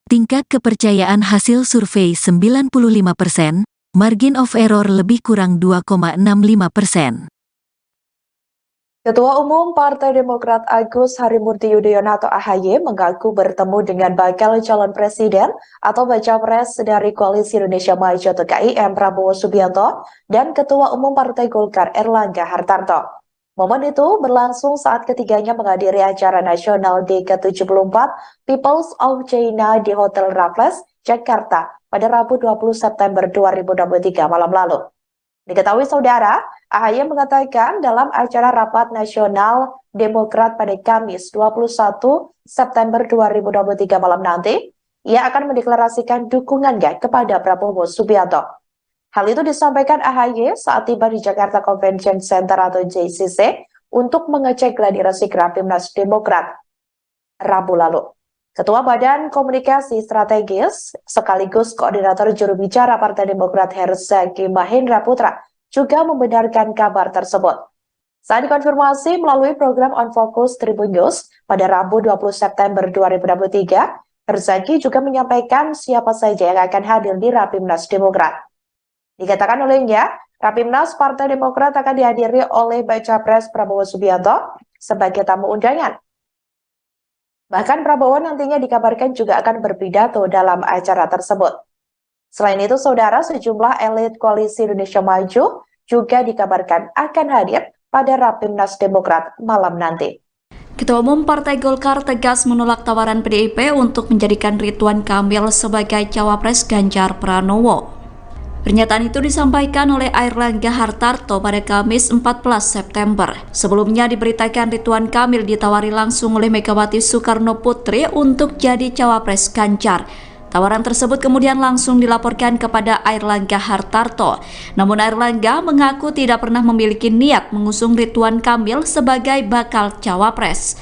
Tingkat kepercayaan hasil survei 95%, margin of error lebih kurang 2,65%. Ketua Umum Partai Demokrat Agus Harimurti Yudhoyono atau AHY mengaku bertemu dengan bakal calon presiden atau baca pres dari Koalisi Indonesia Maju atau KIM Prabowo Subianto dan Ketua Umum Partai Golkar Airlangga Hartarto. Momen itu berlangsung saat ketiganya menghadiri acara nasional ke-74 Peoples of China di Hotel Raffles, Jakarta pada Rabu 20 September 2023 malam lalu. Diketahui saudara, AHY mengatakan dalam acara Rapat Nasional Demokrat pada Kamis 21 September 2023 malam nanti, ia akan mendeklarasikan dukungannya kepada Prabowo Subianto. Hal itu disampaikan AHY saat tiba di Jakarta Convention Center atau JCC untuk mengecek gladiresik Rapimnas Demokrat Rabu lalu. Ketua Badan Komunikasi Strategis sekaligus Koordinator Juru Bicara Partai Demokrat Herzaki Mahendra Putra juga membenarkan kabar tersebut. Saat dikonfirmasi melalui program On Focus Tribun News pada Rabu 20 September 2023, Herzaki juga menyampaikan siapa saja yang akan hadir di Rapimnas Demokrat. Dikatakan olehnya, Rapimnas Partai Demokrat akan dihadiri oleh Baca Pres Prabowo Subianto sebagai tamu undangan. Bahkan Prabowo nantinya dikabarkan juga akan berpidato dalam acara tersebut. Selain itu, saudara, sejumlah elit Koalisi Indonesia Maju juga dikabarkan akan hadir pada Rapimnas Demokrat malam nanti. Ketua Umum Partai Golkar tegas menolak tawaran PDIP untuk menjadikan Ridwan Kamil sebagai cawapres Ganjar Pranowo. Pernyataan itu disampaikan oleh Airlangga Hartarto pada Kamis 14 September. Sebelumnya diberitakan Ridwan Kamil ditawari langsung oleh Megawati Soekarno Putri untuk jadi cawapres Ganjar. Tawaran tersebut kemudian langsung dilaporkan kepada Airlangga Hartarto. Namun Airlangga mengaku tidak pernah memiliki niat mengusung Ridwan Kamil sebagai bakal cawapres.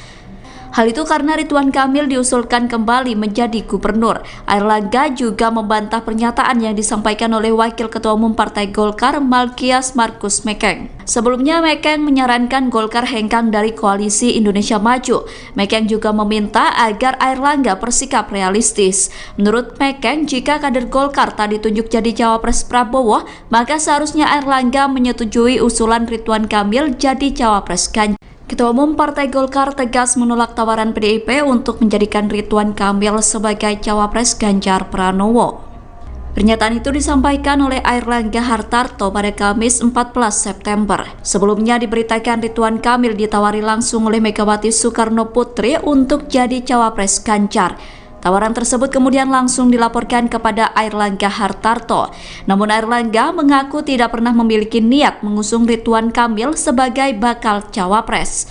Hal itu karena Ridwan Kamil diusulkan kembali menjadi gubernur. Airlangga juga membantah pernyataan yang disampaikan oleh Wakil Ketua Umum Partai Golkar Malkias Markus Mekeng. Sebelumnya Mekeng menyarankan Golkar hengkang dari Koalisi Indonesia Maju. Mekeng juga meminta agar Airlangga bersikap realistis. Menurut Mekeng, jika kader Golkar tak ditunjuk jadi cawapres Prabowo, maka seharusnya Airlangga menyetujui usulan Ridwan Kamil jadi cawapres Ganjar. Ketua Umum Partai Golkar tegas menolak tawaran PDIP untuk menjadikan Ridwan Kamil sebagai cawapres Ganjar Pranowo. Pernyataan itu disampaikan oleh Airlangga Hartarto pada Kamis 14 September. Sebelumnya diberitakan Ridwan Kamil ditawari langsung oleh Megawati Soekarno Putri untuk jadi cawapres Ganjar. Tawaran tersebut kemudian langsung dilaporkan kepada Airlangga Hartarto. Namun Airlangga mengaku tidak pernah memiliki niat mengusung Ridwan Kamil sebagai bakal cawapres.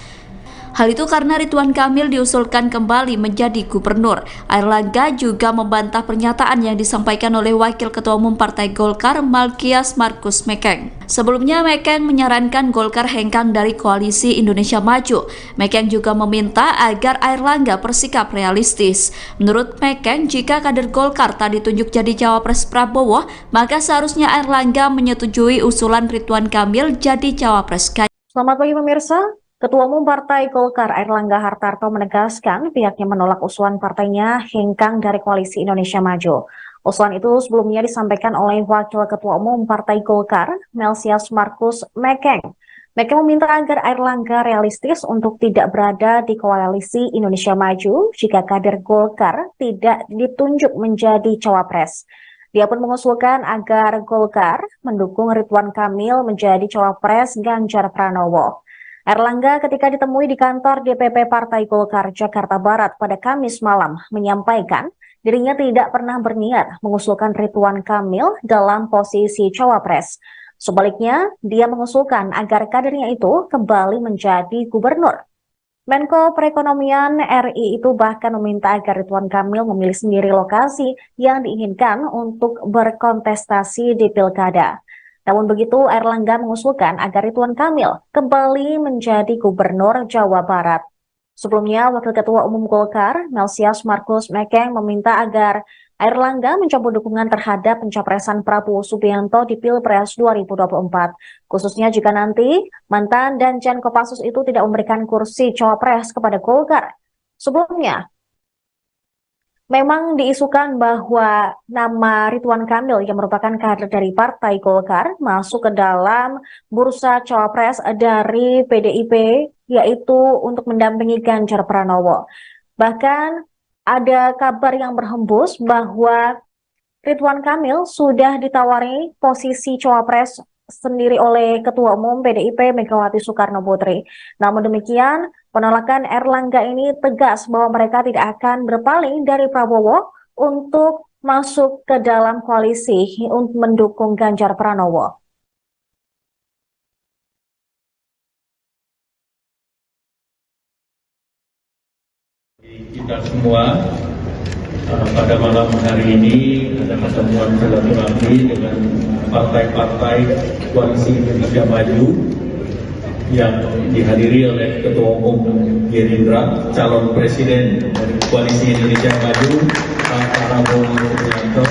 Hal itu karena Ridwan Kamil diusulkan kembali menjadi gubernur. Airlangga juga membantah pernyataan yang disampaikan oleh Wakil Ketua Umum Partai Golkar Malkias Markus Mekeng. Sebelumnya Mekeng menyarankan Golkar hengkang dari Koalisi Indonesia Maju. Mekeng juga meminta agar Airlangga bersikap realistis. Menurut Mekeng, jika kader Golkar tak ditunjuk jadi cawapres Prabowo, maka seharusnya Airlangga menyetujui usulan Ridwan Kamil jadi cawapres Ganjar. Selamat pagi pemirsa. Ketua Umum Partai Golkar Airlangga Hartarto menegaskan pihaknya menolak usulan partainya hengkang dari Koalisi Indonesia Maju. Usulan itu sebelumnya disampaikan oleh Wakil Ketua Umum Partai Golkar, Malkias Markus Mekeng. Mekeng meminta agar Airlangga realistis untuk tidak berada di Koalisi Indonesia Maju jika kader Golkar tidak ditunjuk menjadi cawapres. Dia pun mengusulkan agar Golkar mendukung Ridwan Kamil menjadi cawapres Ganjar Pranowo. Airlangga ketika ditemui di kantor DPP Partai Golkar Jakarta Barat pada Kamis malam menyampaikan dirinya tidak pernah berniat mengusulkan Ridwan Kamil dalam posisi cawapres. Sebaliknya, dia mengusulkan agar kadernya itu kembali menjadi gubernur. Menko Perekonomian RI itu bahkan meminta agar Ridwan Kamil memilih sendiri lokasi yang diinginkan untuk berkontestasi di Pilkada. Namun begitu, Airlangga mengusulkan agar Ridwan Kamil kembali menjadi gubernur Jawa Barat. Sebelumnya, Wakil Ketua Umum Golkar, Malkias Markus Mekeng meminta agar Airlangga mencabut dukungan terhadap pencapresan Prabowo Subianto di Pilpres 2024. Khususnya jika nanti mantan Danjen Kopassus itu tidak memberikan kursi cawapres kepada Golkar. Sebelumnya, memang diisukan bahwa nama Ridwan Kamil yang merupakan kader dari Partai Golkar masuk ke dalam bursa cawapres dari PDIP, yaitu untuk mendampingi Ganjar Pranowo. Bahkan ada kabar yang berhembus bahwa Ridwan Kamil sudah ditawari posisi cawapres sendiri oleh Ketua Umum PDIP Megawati Soekarno Putri. Namun demikian, penolakan Airlangga ini tegas bahwa mereka tidak akan berpaling dari Prabowo untuk masuk ke dalam koalisi untuk mendukung Ganjar Pranowo. Kita semua pada malam hari ini ada pertemuan silaturahmi dengan partai-partai Koalisi Indonesia Maju yang dihadiri oleh Ketua Umum Gerindra, calon presiden dari Koalisi Indonesia Maju, Pak Prabowo Subianto.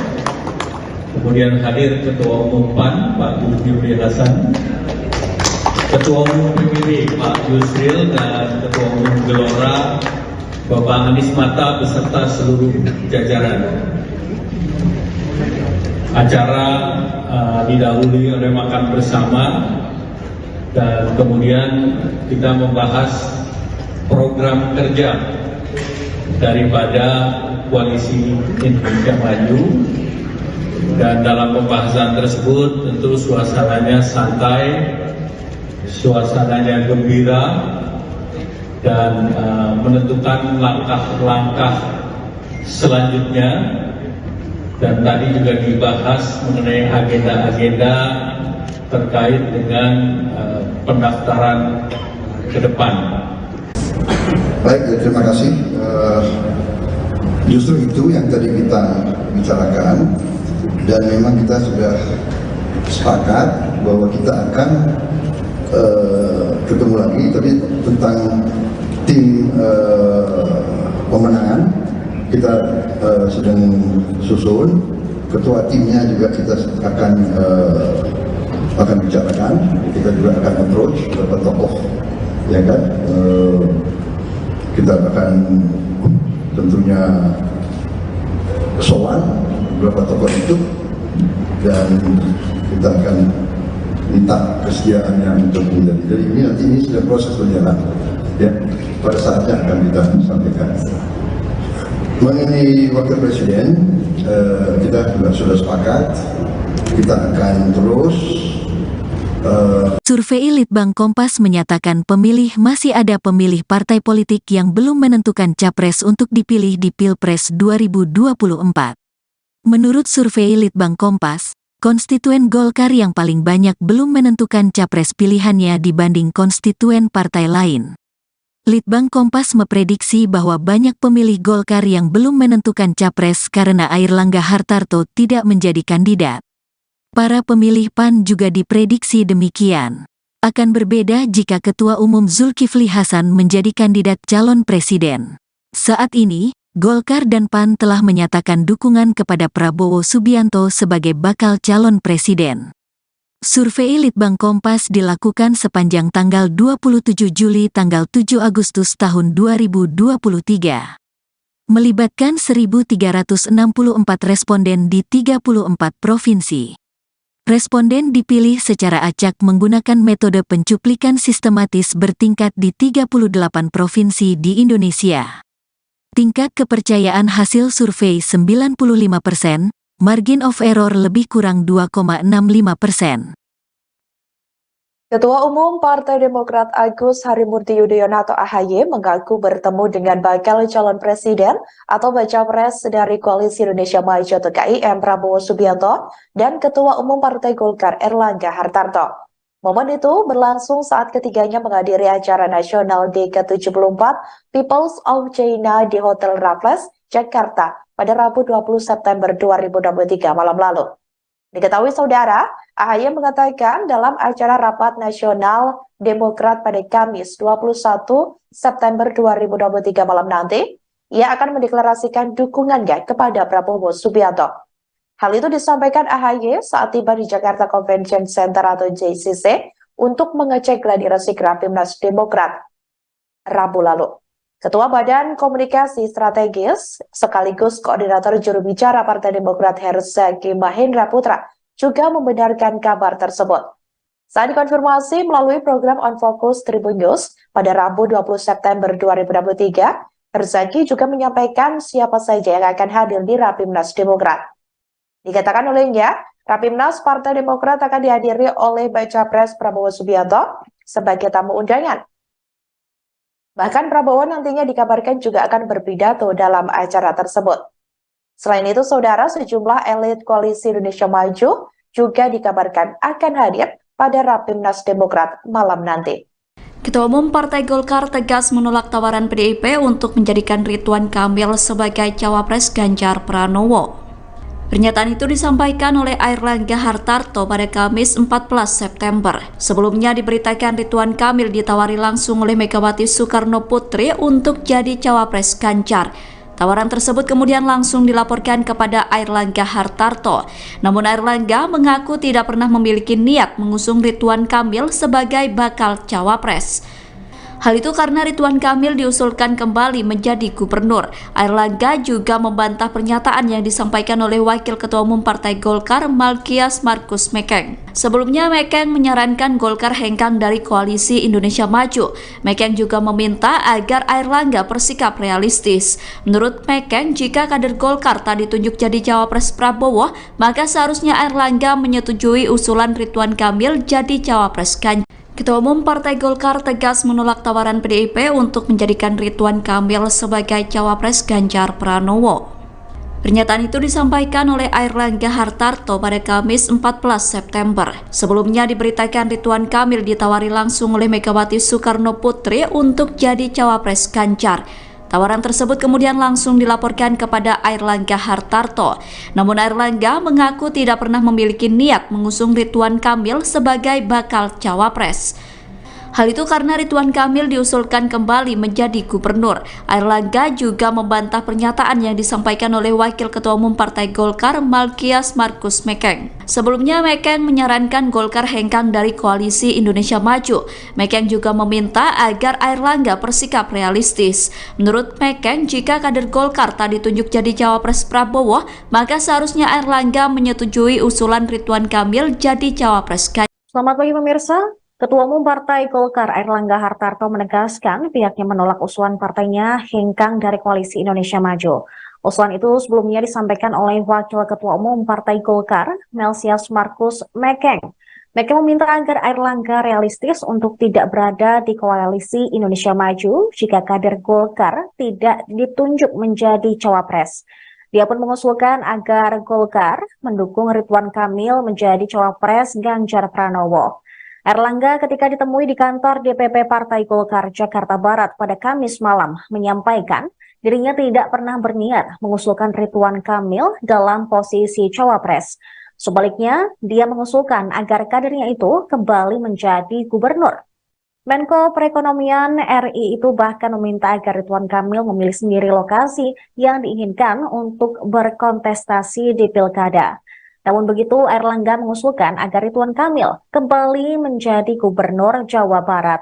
Kemudian hadir Ketua Umum PAN, Pak Zulkifli Hasan, Ketua Umum PBB, Pak Yusril, dan Ketua Umum Gelora, Bapak Anies Mata beserta seluruh jajaran. Acara didahului oleh makan bersama dan kemudian kita membahas program kerja daripada Koalisi Indonesia Maju, dan dalam pembahasan tersebut tentu suasananya santai, suasananya gembira, dan menentukan langkah-langkah selanjutnya. Dan tadi juga dibahas mengenai agenda-agenda terkait dengan pendaftaran ke depan. Baik, terima kasih. Justru itu yang tadi kita bicarakan, dan memang kita sudah sepakat bahwa kita akan ketemu lagi, tapi tentang tim pemenangan kita sedang susun. Ketua timnya juga kita akan bicarakan. Kita juga akan approach beberapa tokoh, ya kan. Kita akan tentunya sowan beberapa tokoh itu, dan kita akan minta kesediaannya untuk menjadi. Jadi ini nanti sudah proses berjalan. ya pada saatnya akan kita sampaikan. Mengenai wakil presiden, kita juga sudah sepakat, kita akan terus. Survei Litbang Kompas menyatakan masih ada pemilih partai politik yang belum menentukan capres untuk dipilih di Pilpres 2024. Menurut survei Litbang Kompas, konstituen Golkar yang paling banyak belum menentukan capres pilihannya dibanding konstituen partai lain. Litbang Kompas memprediksi bahwa banyak pemilih Golkar yang belum menentukan capres karena Airlangga Hartarto tidak menjadi kandidat. Para pemilih PAN juga diprediksi demikian. Akan berbeda jika Ketua Umum Zulkifli Hasan menjadi kandidat calon presiden. Saat ini, Golkar dan PAN telah menyatakan dukungan kepada Prabowo Subianto sebagai bakal calon presiden. Survei Litbang Kompas dilakukan sepanjang tanggal 27 Juli tanggal 7 Agustus tahun 2023. Melibatkan 1.364 responden di 34 provinsi. Responden dipilih secara acak menggunakan metode pencuplikan sistematis bertingkat di 38 provinsi di Indonesia. Tingkat kepercayaan hasil survei 95%, margin of error lebih kurang 2,65%. Ketua Umum Partai Demokrat Agus Harimurti Yudhoyono atau AHY mengaku bertemu dengan bakal calon presiden atau baca pres dari Koalisi Indonesia Maju atau KIM Prabowo Subianto dan Ketua Umum Partai Golkar Airlangga Hartarto. Momen itu berlangsung saat ketiganya menghadiri acara nasional ke-74 Peoples of China di Hotel Raffles, Jakarta pada Rabu 20 September 2023 malam lalu. Diketahui saudara, AHY mengatakan dalam acara Rapat Nasional Demokrat pada Kamis 21 September 2023 malam nanti, ia akan mendeklarasikan dukungannya kepada Prabowo Subianto. Hal itu disampaikan AHY saat tiba di Jakarta Convention Center atau JCC untuk mengecek gladiresik Rapimnas Demokrat Rabu lalu. Ketua Badan Komunikasi Strategis sekaligus Koordinator Juru Bicara Partai Demokrat Herzaki Mahendra Putra juga membenarkan kabar tersebut. Saat dikonfirmasi melalui program On Focus Tribun News pada Rabu 20 September 2023, Herzaki juga menyampaikan siapa saja yang akan hadir di Rapimnas Demokrat. Dikatakan olehnya, Rapimnas Partai Demokrat akan dihadiri oleh Baca Pres Prabowo Subianto sebagai tamu undangan. Bahkan Prabowo nantinya dikabarkan juga akan berpidato dalam acara tersebut. Selain itu, saudara, sejumlah elit Koalisi Indonesia Maju juga dikabarkan akan hadir pada Rapimnas Demokrat malam nanti. Ketua Umum Partai Golkar tegas menolak tawaran PDIP untuk menjadikan Ridwan Kamil sebagai cawapres Ganjar Pranowo. Pernyataan itu disampaikan oleh Airlangga Hartarto pada Kamis 14 September. Sebelumnya diberitakan Ridwan Kamil ditawari langsung oleh Megawati Soekarno Putri untuk jadi cawapres Ganjar. Tawaran tersebut kemudian langsung dilaporkan kepada Airlangga Hartarto. Namun Airlangga mengaku tidak pernah memiliki niat mengusung Ridwan Kamil sebagai bakal cawapres. Hal itu karena Ridwan Kamil diusulkan kembali menjadi gubernur. Airlangga juga membantah pernyataan yang disampaikan oleh Wakil Ketua Umum Partai Golkar Malkias Markus Mekeng. Sebelumnya Mekeng menyarankan Golkar hengkang dari Koalisi Indonesia Maju. Mekeng juga meminta agar Airlangga bersikap realistis. Menurut Mekeng, jika kader Golkar tak ditunjuk jadi cawapres Prabowo, maka seharusnya Airlangga menyetujui usulan Ridwan Kamil jadi cawapres Ganjar. Ketua Umum Partai Golkar tegas menolak tawaran PDIP untuk menjadikan Ridwan Kamil sebagai cawapres Ganjar Pranowo. Pernyataan itu disampaikan oleh Airlangga Hartarto pada Kamis 14 September. Sebelumnya diberitakan Ridwan Kamil ditawari langsung oleh Megawati Soekarno Putri untuk jadi cawapres Ganjar. Tawaran tersebut kemudian langsung dilaporkan kepada Airlangga Hartarto. Namun Airlangga mengaku tidak pernah memiliki niat mengusung Ridwan Kamil sebagai bakal cawapres. Hal itu karena Ridwan Kamil diusulkan kembali menjadi gubernur. Airlangga juga membantah pernyataan yang disampaikan oleh Wakil Ketua Umum Partai Golkar Malkias Markus Mekeng. Sebelumnya Mekeng menyarankan Golkar hengkang dari Koalisi Indonesia Maju. Mekeng juga meminta agar Airlangga bersikap realistis. Menurut Mekeng, jika kader Golkar tak ditunjuk jadi cawapres Prabowo, maka seharusnya Airlangga menyetujui usulan Ridwan Kamil jadi cawapres Ganjar. Selamat pagi pemirsa. Ketua Umum Partai Golkar Airlangga Hartarto menegaskan pihaknya menolak usulan partainya hengkang dari Koalisi Indonesia Maju. Usulan itu sebelumnya disampaikan oleh Wakil Ketua Umum Partai Golkar, Melsias Markus Mekeng. Mekeng meminta agar Airlangga realistis untuk tidak berada di Koalisi Indonesia Maju jika kader Golkar tidak ditunjuk menjadi cawapres. Dia pun mengusulkan agar Golkar mendukung Ridwan Kamil menjadi cawapres Ganjar Pranowo. Airlangga ketika ditemui di kantor DPP Partai Golkar Jakarta Barat pada Kamis malam menyampaikan dirinya tidak pernah berniat mengusulkan Ridwan Kamil dalam posisi cawapres. Sebaliknya, dia mengusulkan agar kadernya itu kembali menjadi gubernur. Menko Perekonomian RI itu bahkan meminta agar Ridwan Kamil memilih sendiri lokasi yang diinginkan untuk berkontestasi di pilkada. Namun begitu, Airlangga mengusulkan agar Ridwan Kamil kembali menjadi gubernur Jawa Barat.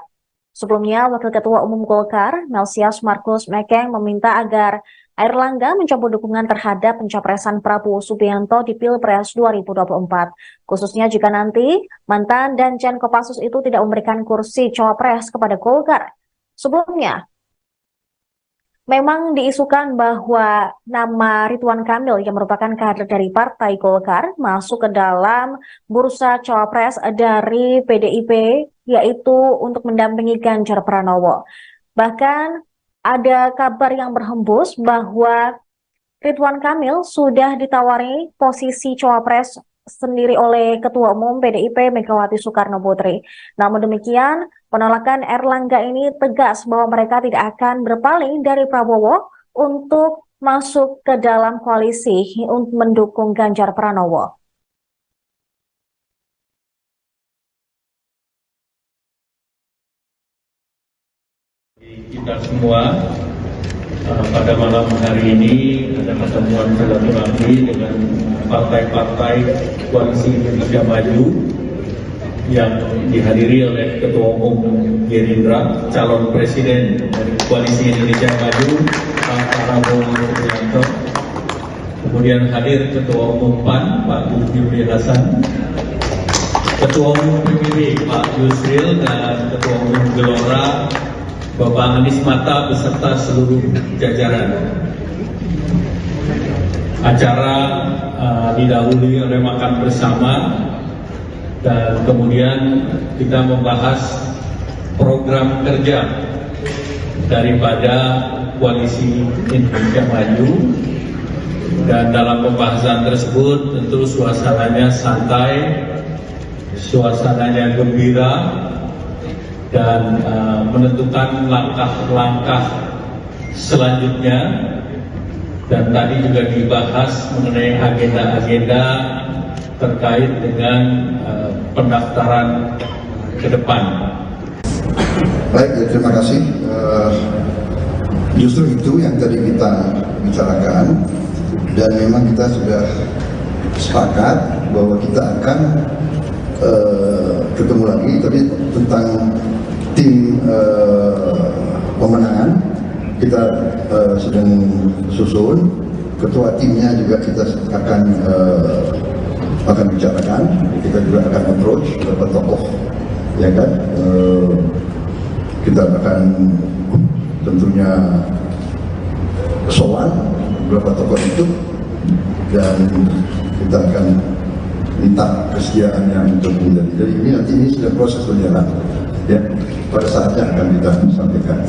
Sebelumnya, Wakil Ketua Umum Golkar, Melsias Markus Mekeng meminta agar Airlangga mencabut dukungan terhadap pencapresan Prabowo Subianto di Pilpres 2024, khususnya jika nanti mantan Danjen Kopassus itu tidak memberikan kursi cawapres kepada Golkar. Sebelumnya, memang diisukan bahwa nama Ridwan Kamil yang merupakan kader dari Partai Golkar masuk ke dalam bursa cawapres dari PDIP, yaitu untuk mendampingi Ganjar Pranowo. Bahkan ada kabar yang berhembus bahwa Ridwan Kamil sudah ditawari posisi cawapres sendiri oleh Ketua Umum PDIP Megawati Soekarno Putri. Namun demikian, penolakan Airlangga ini tegas bahwa mereka tidak akan berpaling dari Prabowo untuk masuk ke dalam koalisi untuk mendukung Ganjar Pranowo. Kita semua pada malam hari ini ada pertemuan silaturahmi dengan partai-partai Koalisi Indonesia Maju yang dihadiri oleh Ketua Umum Gerindra, calon presiden dari Koalisi Indonesia Maju, Pak Prabowo Subianto. Kemudian hadir Ketua Umum PAN, Pak Zulkifli Hasan, Ketua Umum PBB, Pak Yusril, dan Ketua Umum Gelora, Bapak Anies Mata beserta seluruh jajaran. Acara didahului oleh makan bersama dan kemudian kita membahas program kerja daripada Koalisi Indonesia Maju, dan dalam pembahasan tersebut tentu suasananya santai, suasananya gembira, dan menentukan langkah-langkah selanjutnya. Dan tadi juga dibahas mengenai agenda-agenda terkait dengan pendaftaran ke depan. Baik, terima kasih. Justru itu yang tadi kita bicarakan, dan memang kita sudah sepakat bahwa kita akan ketemu lagi, tapi tentang tim pemenangan kita sedang susun. Ketua timnya juga kita akan bicarakan. Kita juga akan approach beberapa tokoh, ya kan. Kita akan tentunya sowan beberapa tokoh itu, dan kita akan minta kesediaannya untuk menjadi. Jadi ini sudah proses berjalan, ya. Pada saatnya akan kita sampaikan.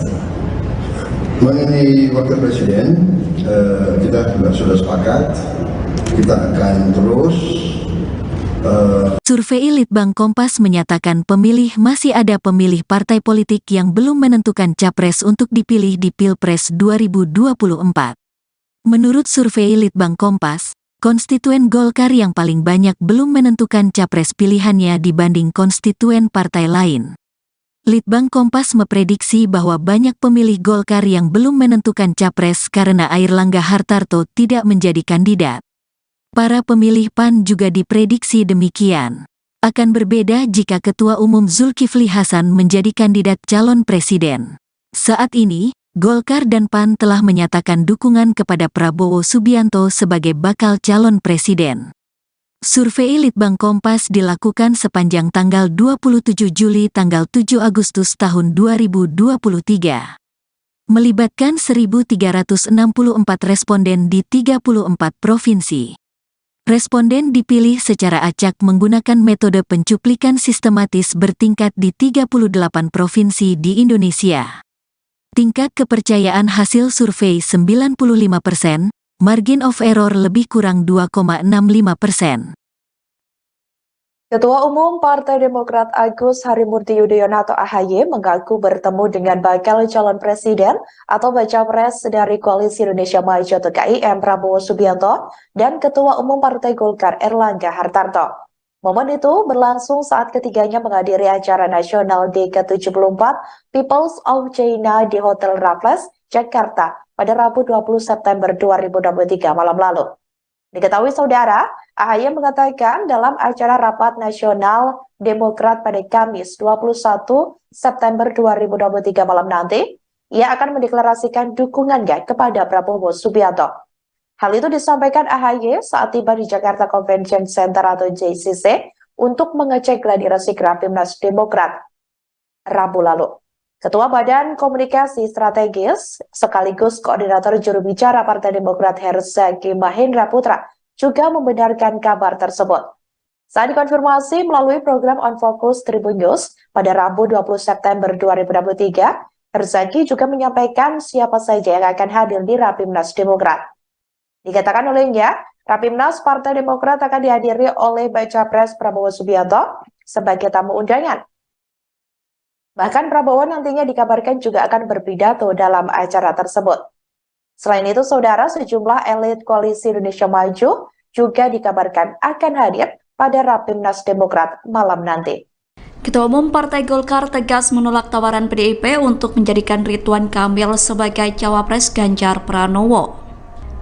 Mengenai wakil presiden, kita juga sudah sepakat, kita akan terus. Survei Litbang Kompas menyatakan masih ada pemilih partai politik yang belum menentukan capres untuk dipilih di Pilpres 2024. Menurut survei Litbang Kompas, konstituen Golkar yang paling banyak belum menentukan capres pilihannya dibanding konstituen partai lain. Litbang Kompas memprediksi bahwa banyak pemilih Golkar yang belum menentukan capres karena Airlangga Hartarto tidak menjadi kandidat. Para pemilih PAN juga diprediksi demikian. Akan berbeda jika Ketua Umum Zulkifli Hasan menjadi kandidat calon presiden. Saat ini, Golkar dan PAN telah menyatakan dukungan kepada Prabowo Subianto sebagai bakal calon presiden. Survei Litbang Kompas dilakukan sepanjang tanggal 27 Juli tanggal 7 Agustus tahun 2023. Melibatkan 1.364 responden di 34 provinsi. Responden dipilih secara acak menggunakan metode pencuplikan sistematis bertingkat di 38 provinsi di Indonesia. Tingkat kepercayaan hasil survei 95%, margin of error lebih kurang 2,65%. Ketua Umum Partai Demokrat Agus Harimurti Yudhoyono atau AHY mengaku bertemu dengan bakal calon presiden atau baca pres dari Koalisi Indonesia Maju atau KIM Prabowo Subianto dan Ketua Umum Partai Golkar Erlangga Hartarto. Momen itu berlangsung saat ketiganya menghadiri acara nasional ke-74 Peoples of China di Hotel Raffles, Jakarta pada Rabu 20 September 2023 malam lalu. Diketahui saudara, AHY mengatakan dalam acara Rapat Nasional Demokrat pada Kamis 21 September 2023 malam nanti, ia akan mendeklarasikan dukungannya kepada Prabowo Subianto. Hal itu disampaikan AHY saat tiba di Jakarta Convention Center atau JCC untuk mengecek gladiresik Rapimnas Demokrat Rabu lalu. Ketua Badan Komunikasi Strategis sekaligus Koordinator Juru Bicara Partai Demokrat Herzaki Mahendra Putra juga membenarkan kabar tersebut. Saat dikonfirmasi melalui program On Focus Tribun News pada Rabu 20 September 2023, Herzaki juga menyampaikan siapa saja yang akan hadir di Rapimnas Demokrat. Dikatakan olehnya, Rapimnas Partai Demokrat akan dihadiri oleh Baca Pres Prabowo Subianto sebagai tamu undangan. Bahkan Prabowo nantinya dikabarkan juga akan berpidato dalam acara tersebut. Selain itu, saudara, sejumlah elit Koalisi Indonesia Maju juga dikabarkan akan hadir pada Rapimnas Demokrat malam nanti. Ketua Umum Partai Golkar tegas menolak tawaran PDIP untuk menjadikan Ridwan Kamil sebagai cawapres Ganjar Pranowo.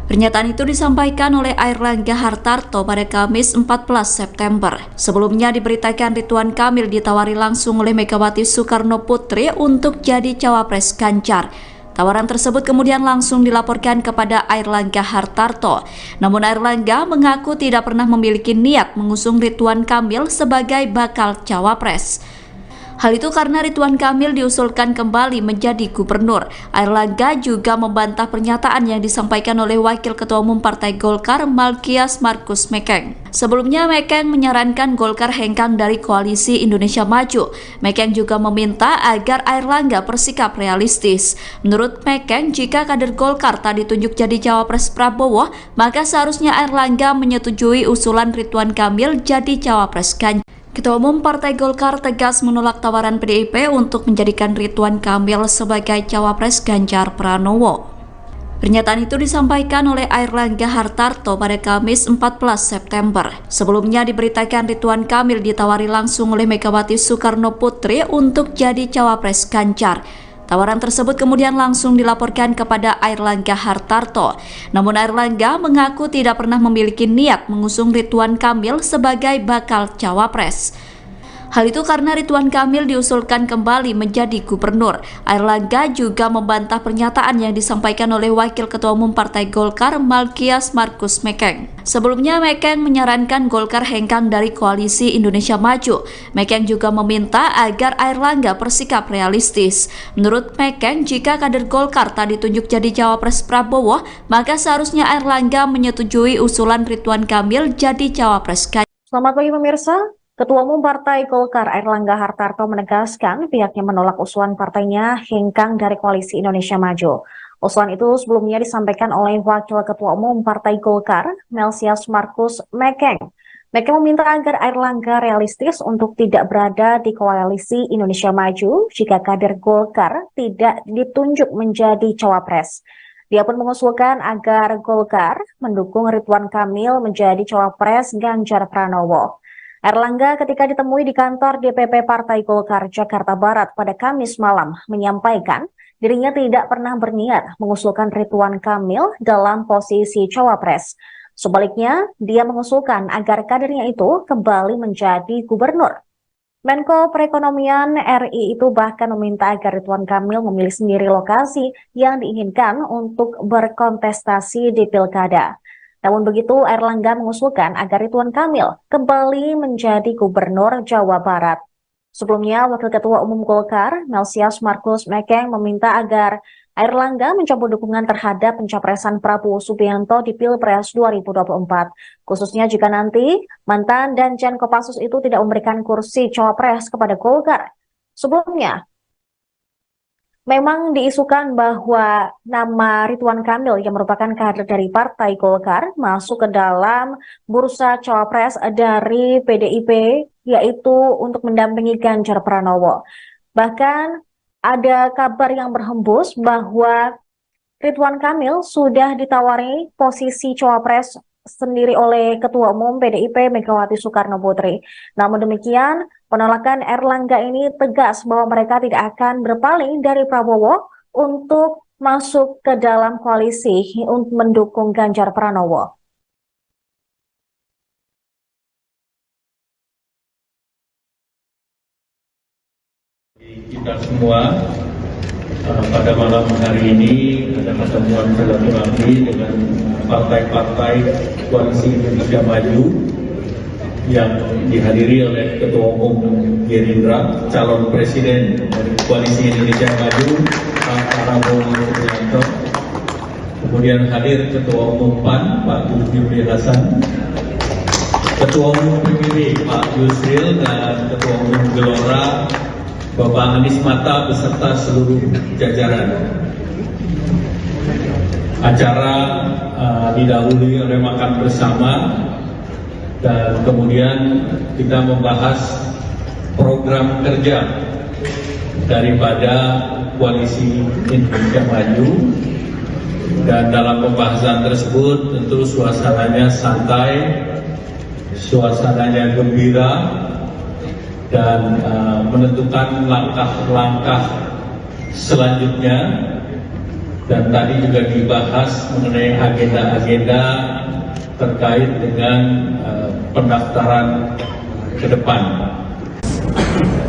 Pernyataan itu disampaikan oleh Airlangga Hartarto pada Kamis 14 September. Sebelumnya diberitakan Ridwan Kamil ditawari langsung oleh Megawati Soekarno Putri untuk jadi cawapres Ganjar. Tawaran tersebut kemudian langsung dilaporkan kepada Airlangga Hartarto. Namun Airlangga mengaku tidak pernah memiliki niat mengusung Ridwan Kamil sebagai bakal cawapres. Hal itu karena Ridwan Kamil diusulkan kembali menjadi gubernur. Airlangga juga membantah pernyataan yang disampaikan oleh Wakil Ketua Umum Partai Golkar Malkias Markus Mekeng. Sebelumnya Mekeng menyarankan Golkar hengkang dari Koalisi Indonesia Maju. Mekeng juga meminta agar Airlangga bersikap realistis. Menurut Mekeng, jika kader Golkar tak ditunjuk jadi cawapres Prabowo, maka seharusnya Airlangga menyetujui usulan Ridwan Kamil jadi cawapres Ganjar. Ketua Umum Partai Golkar tegas menolak tawaran PDIP untuk menjadikan Ridwan Kamil sebagai cawapres Ganjar Pranowo. Pernyataan itu disampaikan oleh Airlangga Hartarto pada Kamis 14 September. Sebelumnya diberitakan Ridwan Kamil ditawari langsung oleh Megawati Soekarno Putri untuk jadi cawapres Ganjar. Tawaran tersebut kemudian langsung dilaporkan kepada Airlangga Hartarto. Namun Airlangga mengaku tidak pernah memiliki niat mengusung Ridwan Kamil sebagai bakal cawapres. Hal itu karena Ridwan Kamil diusulkan kembali menjadi gubernur. Airlangga juga membantah pernyataan yang disampaikan oleh Wakil Ketua Umum Partai Golkar Malkias Markus Mekeng. Sebelumnya Mekeng menyarankan Golkar hengkang dari Koalisi Indonesia Maju. Mekeng juga meminta agar Airlangga bersikap realistis. Menurut Mekeng, jika kader Golkar tak ditunjuk jadi cawapres Prabowo, maka seharusnya Airlangga menyetujui usulan Ridwan Kamil jadi cawapres Ganjar. Selamat pagi pemirsa. Ketua Umum Partai Golkar Airlangga Hartarto menegaskan pihaknya menolak usulan partainya hengkang dari Koalisi Indonesia Maju. Usulan itu sebelumnya disampaikan oleh Wakil Ketua Umum Partai Golkar, Malkias Markus Mekeng. Mekeng meminta agar Airlangga realistis untuk tidak berada di Koalisi Indonesia Maju jika kader Golkar tidak ditunjuk menjadi cawapres. Dia pun mengusulkan agar Golkar mendukung Ridwan Kamil menjadi cawapres Ganjar Pranowo. Airlangga ketika ditemui di kantor DPP Partai Golkar Jakarta Barat pada Kamis malam menyampaikan dirinya tidak pernah berniat mengusulkan Ridwan Kamil dalam posisi cawapres. Sebaliknya, dia mengusulkan agar kadernya itu kembali menjadi gubernur. Menko Perekonomian RI itu bahkan meminta agar Ridwan Kamil memilih sendiri lokasi yang diinginkan untuk berkontestasi di Pilkada. Namun begitu, Airlangga mengusulkan agar Ridwan Kamil kembali menjadi Gubernur Jawa Barat. Sebelumnya, Wakil Ketua Umum Golkar, Melsias Markus Mekeng, meminta agar Airlangga mencabut dukungan terhadap pencapresan Prabowo Subianto di Pilpres 2024. Khususnya jika nanti mantan Danjen Kopassus itu tidak memberikan kursi cawapres kepada Golkar. Sebelumnya, memang diisukan bahwa nama Ridwan Kamil yang merupakan kader dari Partai Golkar masuk ke dalam bursa cawapres dari PDIP, yaitu untuk mendampingi Ganjar Pranowo. Bahkan ada kabar yang berhembus bahwa Ridwan Kamil sudah ditawari posisi cawapres sendiri oleh Ketua Umum PDIP Megawati Soekarno Putri. Namun demikian, penolakan Airlangga ini tegas bahwa mereka tidak akan berpaling dari Prabowo untuk masuk ke dalam koalisi untuk mendukung Ganjar Pranowo. Kita semua pada malam hari ini ada pertemuan silaturahmi dengan partai-partai koalisi Indonesia Maju yang dihadiri oleh Ketua Umum Gerindra, calon presiden dari koalisi Indonesia Maju, Pak Prabowo Subianto. Kemudian hadir Ketua Umum PAN, Pak Zulkifli Hasan, Ketua Umum PBB, Pak Yusril, dan Ketua Umum Gelora, Bapak Anies Mata beserta seluruh jajaran. Acara didahului oleh makan bersama dan kemudian kita membahas program kerja daripada koalisi Indonesia Maju, dan dalam pembahasan tersebut tentu suasananya santai, suasananya gembira, dan menentukan langkah-langkah selanjutnya. Dan tadi juga dibahas mengenai agenda-agenda terkait dengan pendaftaran ke depan.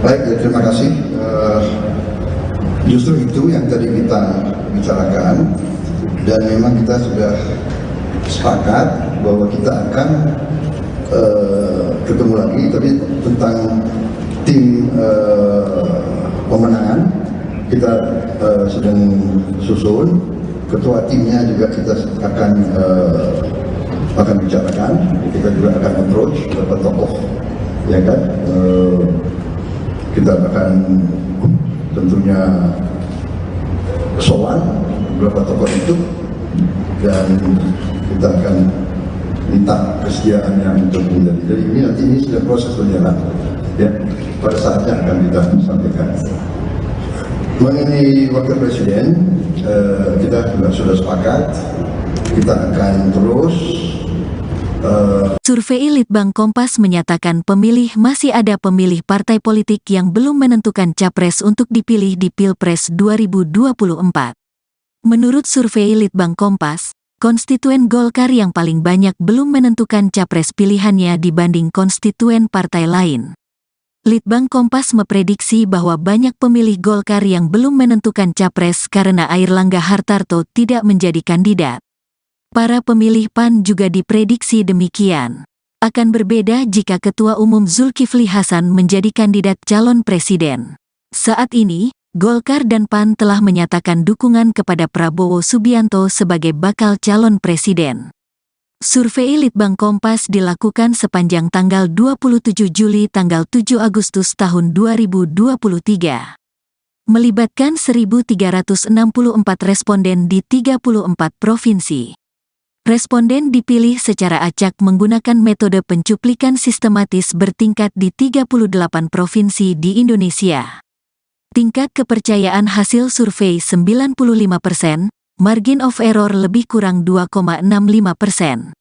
Baik, terima kasih. Justru itu yang tadi kita bicarakan, dan memang kita sudah sepakat bahwa kita akan ketemu lagi, tapi tentang tim pemenangan kita sedang susun. Ketua timnya juga kita akan bicarakan. Kita juga akan approach beberapa tokoh, ya kan. Kita akan tentunya sowan beberapa tokoh itu, dan kita akan minta kesediaannya untuk menjadi. Jadi ini sudah proses berjalan, ya. Pada saatnya akan kita sampaikan. Mengenai wakil presiden, kita juga sudah sepakat, kita akan terus. Survei Litbang Kompas menyatakan masih ada pemilih partai politik yang belum menentukan capres untuk dipilih di Pilpres 2024. Menurut survei Litbang Kompas, konstituen Golkar yang paling banyak belum menentukan capres pilihannya dibanding konstituen partai lain. Litbang Kompas memprediksi bahwa banyak pemilih Golkar yang belum menentukan capres karena Airlangga Hartarto tidak menjadi kandidat. Para pemilih PAN juga diprediksi demikian. Akan berbeda jika Ketua Umum Zulkifli Hasan menjadi kandidat calon presiden. Saat ini, Golkar dan PAN telah menyatakan dukungan kepada Prabowo Subianto sebagai bakal calon presiden. Survei Litbang Kompas dilakukan sepanjang tanggal 27 Juli tanggal 7 Agustus tahun 2023. Melibatkan 1.364 responden di 34 provinsi. Responden dipilih secara acak menggunakan metode pencuplikan sistematis bertingkat di 38 provinsi di Indonesia. Tingkat kepercayaan hasil survei 95%, margin of error lebih kurang 2,65%.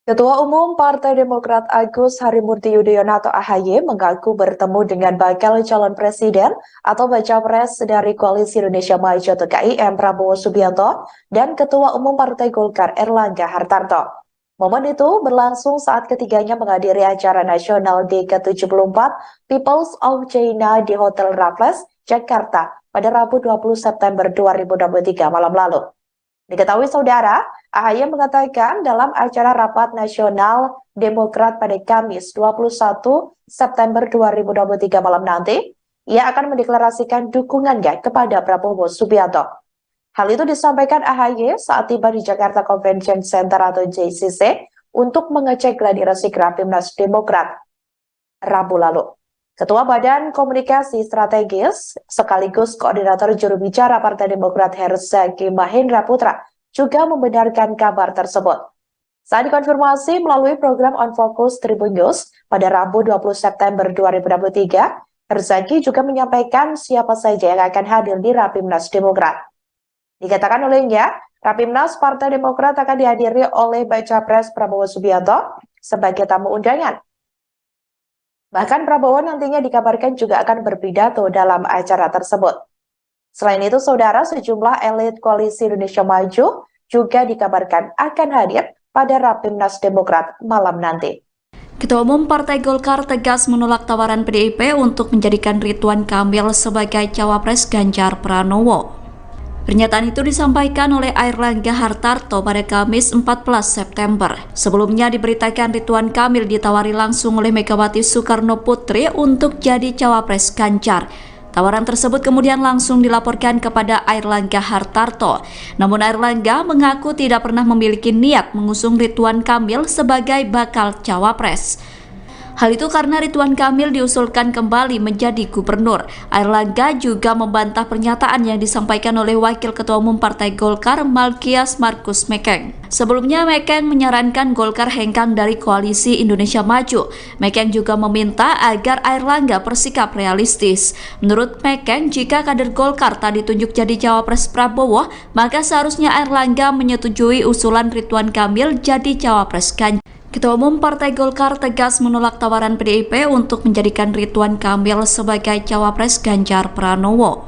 Ketua Umum Partai Demokrat Agus Harimurti Yudhoyono atau AHY mengaku bertemu dengan bakal calon presiden atau baca pres dari Koalisi Indonesia Maju atau KIM Prabowo Subianto dan Ketua Umum Partai Golkar Airlangga Hartarto. Momen itu berlangsung saat ketiganya menghadiri acara nasional di ke-74 Peoples of China di Hotel Raffles, Jakarta pada Rabu 20 September 2023 malam lalu. Diketahui saudara, AHY mengatakan dalam acara Rapat Nasional Demokrat pada Kamis 21 September 2023 malam nanti, ia akan mendeklarasikan dukungannya kepada Prabowo Subianto. Hal itu disampaikan AHY saat tiba di Jakarta Convention Center atau JCC untuk mengecek gladiresik Rapimnas Demokrat Rabu lalu. Ketua Badan Komunikasi Strategis sekaligus Koordinator Juru Bicara Partai Demokrat Herzaki Mahendra Putra juga membenarkan kabar tersebut. Saat dikonfirmasi melalui program On Focus Tribun News pada Rabu 20 September 2023, Herzaki juga menyampaikan siapa saja yang akan hadir di Rapimnas Demokrat. Dikatakan olehnya, Rapimnas Partai Demokrat akan dihadiri oleh Baca Pres Prabowo Subianto sebagai tamu undangan. Bahkan Prabowo nantinya dikabarkan juga akan berpidato dalam acara tersebut. Selain itu, saudara, sejumlah elit Koalisi Indonesia Maju juga dikabarkan akan hadir pada Rapimnas Demokrat malam nanti. Ketua Umum Partai Golkar tegas menolak tawaran PDIP untuk menjadikan Ridwan Kamil sebagai cawapres Ganjar Pranowo. Pernyataan itu disampaikan oleh Airlangga Hartarto pada Kamis 14 September. Sebelumnya diberitakan Ridwan Kamil ditawari langsung oleh Megawati Soekarno Putri untuk jadi cawapres Ganjar. Tawaran tersebut kemudian langsung dilaporkan kepada Airlangga Hartarto. Namun Airlangga mengaku tidak pernah memiliki niat mengusung Ridwan Kamil sebagai bakal cawapres. Hal itu karena Ridwan Kamil diusulkan kembali menjadi gubernur. Airlangga juga membantah pernyataan yang disampaikan oleh Wakil Ketua Umum Partai Golkar Malkias Markus Mekeng. Sebelumnya Mekeng menyarankan Golkar hengkang dari Koalisi Indonesia Maju. Mekeng juga meminta agar Airlangga bersikap realistis. Menurut Mekeng, jika kader Golkar tak ditunjuk jadi cawapres Prabowo, maka seharusnya Airlangga menyetujui usulan Ridwan Kamil jadi cawapres Ganjar. Ketua Umum Partai Golkar tegas menolak tawaran PDIP untuk menjadikan Ridwan Kamil sebagai cawapres Ganjar Pranowo.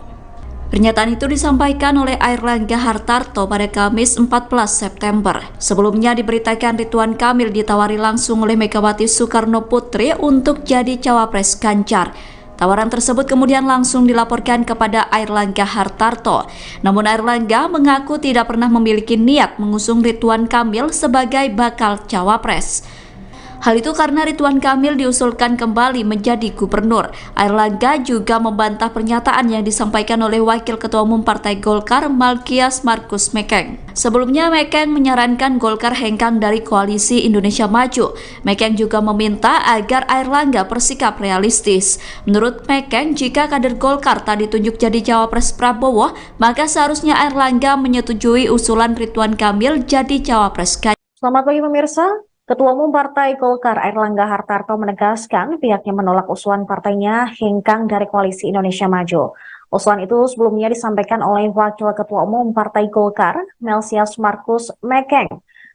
Pernyataan itu disampaikan oleh Airlangga Hartarto pada Kamis 14 September. Sebelumnya diberitakan Ridwan Kamil ditawari langsung oleh Megawati Soekarno Putri untuk jadi cawapres Ganjar. Tawaran tersebut kemudian langsung dilaporkan kepada Airlangga Hartarto. Namun Airlangga mengaku tidak pernah memiliki niat mengusung Ridwan Kamil sebagai bakal cawapres. Hal itu karena Ridwan Kamil diusulkan kembali menjadi gubernur. Airlangga juga membantah pernyataan yang disampaikan oleh Wakil Ketua Umum Partai Golkar Malkias Markus Mekeng. Sebelumnya Mekeng menyarankan Golkar hengkang dari Koalisi Indonesia Maju. Mekeng juga meminta agar Airlangga bersikap realistis. Menurut Mekeng, jika kader Golkar tak ditunjuk jadi cawapres Prabowo, maka seharusnya Airlangga menyetujui usulan Ridwan Kamil jadi cawapres Ganjar. Selamat pagi pemirsa. Ketua Umum Partai Golkar Airlangga Hartarto menegaskan pihaknya menolak usulan partainya hengkang dari Koalisi Indonesia Maju. Usulan itu sebelumnya disampaikan oleh Wakil Ketua Umum Partai Golkar, Melsias Markus Mekeng.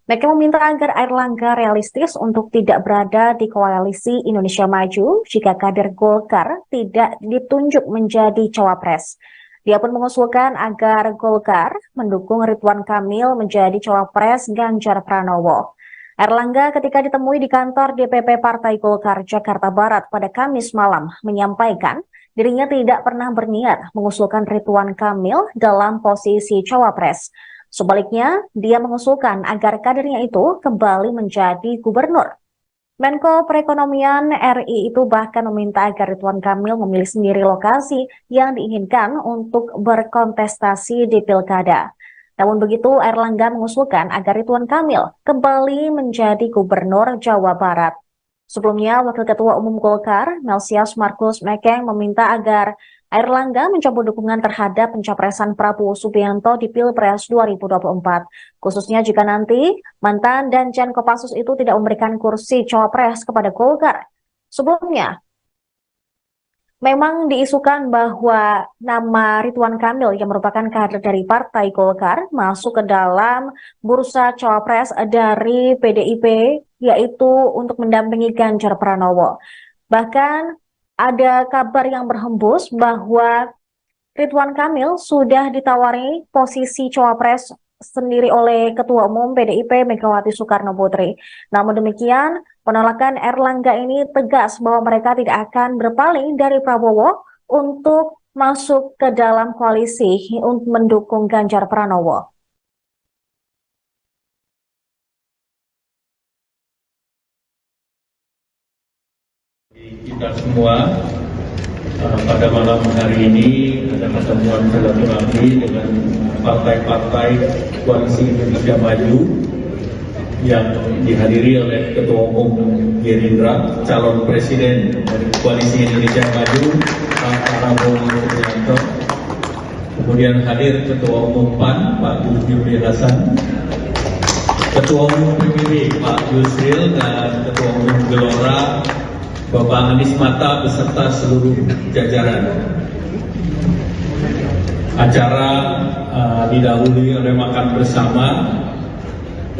Mekeng meminta agar Airlangga realistis untuk tidak berada di Koalisi Indonesia Maju jika kader Golkar tidak ditunjuk menjadi cawapres. Dia pun mengusulkan agar Golkar mendukung Ridwan Kamil menjadi cawapres Ganjar Pranowo. Airlangga ketika ditemui di kantor DPP Partai Golkar Jakarta Barat pada Kamis malam menyampaikan dirinya tidak pernah berniat mengusulkan Ridwan Kamil dalam posisi cawapres. Sebaliknya, dia mengusulkan agar kadernya itu kembali menjadi gubernur. Menko Perekonomian RI itu bahkan meminta agar Ridwan Kamil memilih sendiri lokasi yang diinginkan untuk berkontestasi di Pilkada. Namun begitu, Airlangga mengusulkan agar Ridwan Kamil kembali menjadi Gubernur Jawa Barat. Sebelumnya, Wakil Ketua Umum Golkar, Melsias Markus Mekeng meminta agar Airlangga mencabut dukungan terhadap pencapresan Prabowo Subianto di Pilpres 2024. Khususnya jika nanti mantan Danjen Kopassus itu tidak memberikan kursi cawapres kepada Golkar. Sebelumnya, memang diisukan bahwa nama Ridwan Kamil yang merupakan kader dari Partai Golkar masuk ke dalam bursa cawapres dari PDIP, yaitu untuk mendampingi Ganjar Pranowo. Bahkan ada kabar yang berhembus bahwa Ridwan Kamil sudah ditawari posisi cawapres sendiri oleh Ketua Umum PDIP Megawati Soekarno Putri. Namun demikian, penolakan Airlangga ini tegas bahwa mereka tidak akan berpaling dari Prabowo untuk masuk ke dalam koalisi untuk mendukung Ganjar Pranowo. kita semua pada malam hari ini ada pertemuan silaturahmi dengan partai-partai koalisi Indonesia Maju yang dihadiri oleh Ketua Umum Gerindra, calon presiden dari koalisi Indonesia Maju, Pak Prabowo Subianto. Kemudian hadir Ketua Umum PAN, Pak Zulkifli Hasan, Ketua Umum PBB, Pak Yusril, dan Ketua Umum Gelora, Bapak Anies Mata beserta seluruh jajaran. Acara didahului oleh makan bersama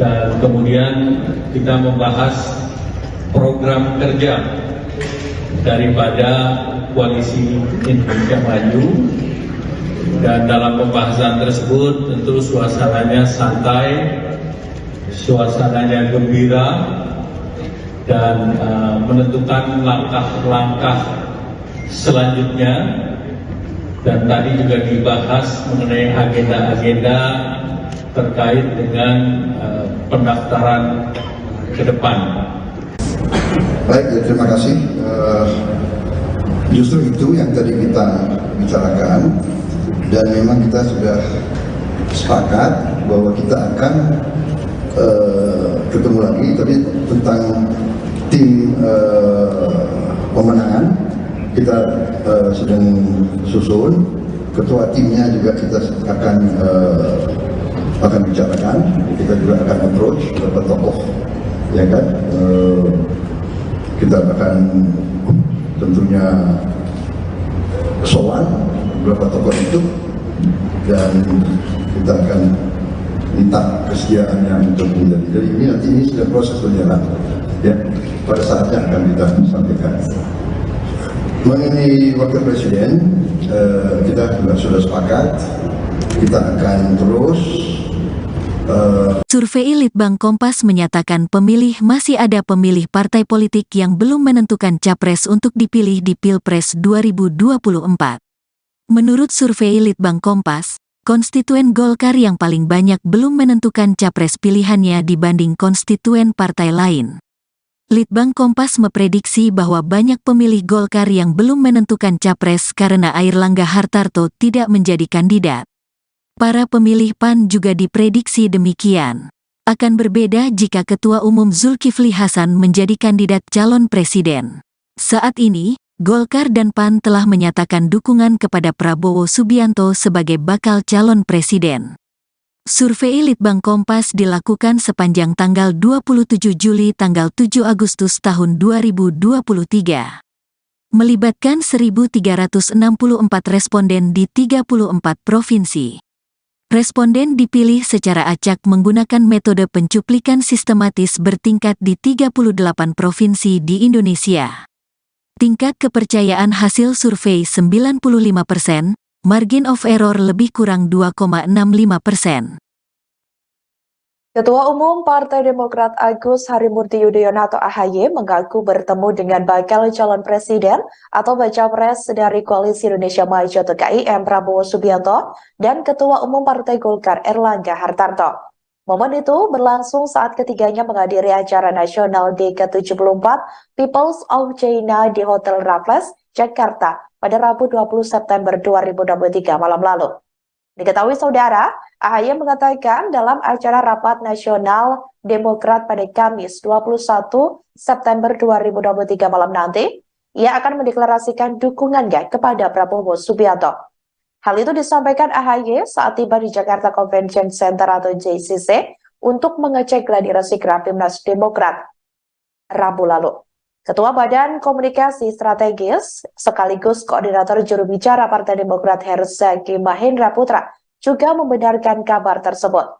dan kemudian kita membahas program kerja daripada Koalisi Indonesia Maju, dan dalam pembahasan tersebut tentu suasananya santai, suasananya gembira, dan menentukan langkah-langkah selanjutnya. Dan tadi juga dibahas mengenai agenda-agenda terkait dengan pendaftaran ke depan. Baik, terima kasih. Justru itu yang tadi kita bicarakan, dan memang kita sudah sepakat bahwa kita akan ketemu lagi, tapi tentang tim pemenangan kita sedang susun. Ketua timnya juga kita akan bicarakan. Kita juga akan approach beberapa tokoh, ya kan. Kita akan tentunya sowan beberapa tokoh itu, dan kita akan minta kesediaannya untuk menjadi. Jadi ini sudah proses berjalan, ya. Pada saatnya akan kita sampaikan. Mengenai wakil presiden, kita juga sudah sepakat, kita akan terus. Survei Litbang Kompas menyatakan masih ada pemilih partai politik yang belum menentukan capres untuk dipilih di Pilpres 2024. Menurut survei Litbang Kompas, konstituen Golkar yang paling banyak belum menentukan capres pilihannya dibanding konstituen partai lain. Litbang Kompas memprediksi bahwa banyak pemilih Golkar yang belum menentukan capres karena Airlangga Hartarto tidak menjadi kandidat. Para pemilih PAN juga diprediksi demikian. Akan berbeda jika Ketua Umum Zulkifli Hasan menjadi kandidat calon presiden. Saat ini, Golkar dan PAN telah menyatakan dukungan kepada Prabowo Subianto sebagai bakal calon presiden. Survei Litbang Kompas dilakukan sepanjang tanggal 27 Juli tanggal 7 Agustus tahun 2023. Melibatkan 1.364 responden di 34 provinsi. Responden dipilih secara acak menggunakan metode pencuplikan sistematis bertingkat di 38 provinsi di Indonesia. Tingkat kepercayaan hasil survei 95%, margin of error lebih kurang 2,65%. Ketua Umum Partai Demokrat Agus Harimurti Yudhoyono atau AHY mengaku bertemu dengan bakal calon presiden atau baca pres dari Koalisi Indonesia Maju atau KIM Prabowo Subianto dan Ketua Umum Partai Golkar Airlangga Hartarto. Momen itu berlangsung saat ketiganya menghadiri acara nasional ke-74 People's of China di Hotel Raffles, Jakarta pada Rabu 20 September 2023 malam lalu. Diketahui saudara, AHY mengatakan dalam acara Rapat Nasional Demokrat pada Kamis 21 September 2023 malam nanti, ia akan mendeklarasikan dukungannya kepada Prabowo Subianto. Hal itu disampaikan AHY saat tiba di Jakarta Convention Center atau JCC untuk mengecek gladi resik Rapimnas Demokrat Rabu lalu. Ketua Badan Komunikasi Strategis sekaligus Koordinator Juru Bicara Partai Demokrat Herzaki Mahendra Putra juga membenarkan kabar tersebut.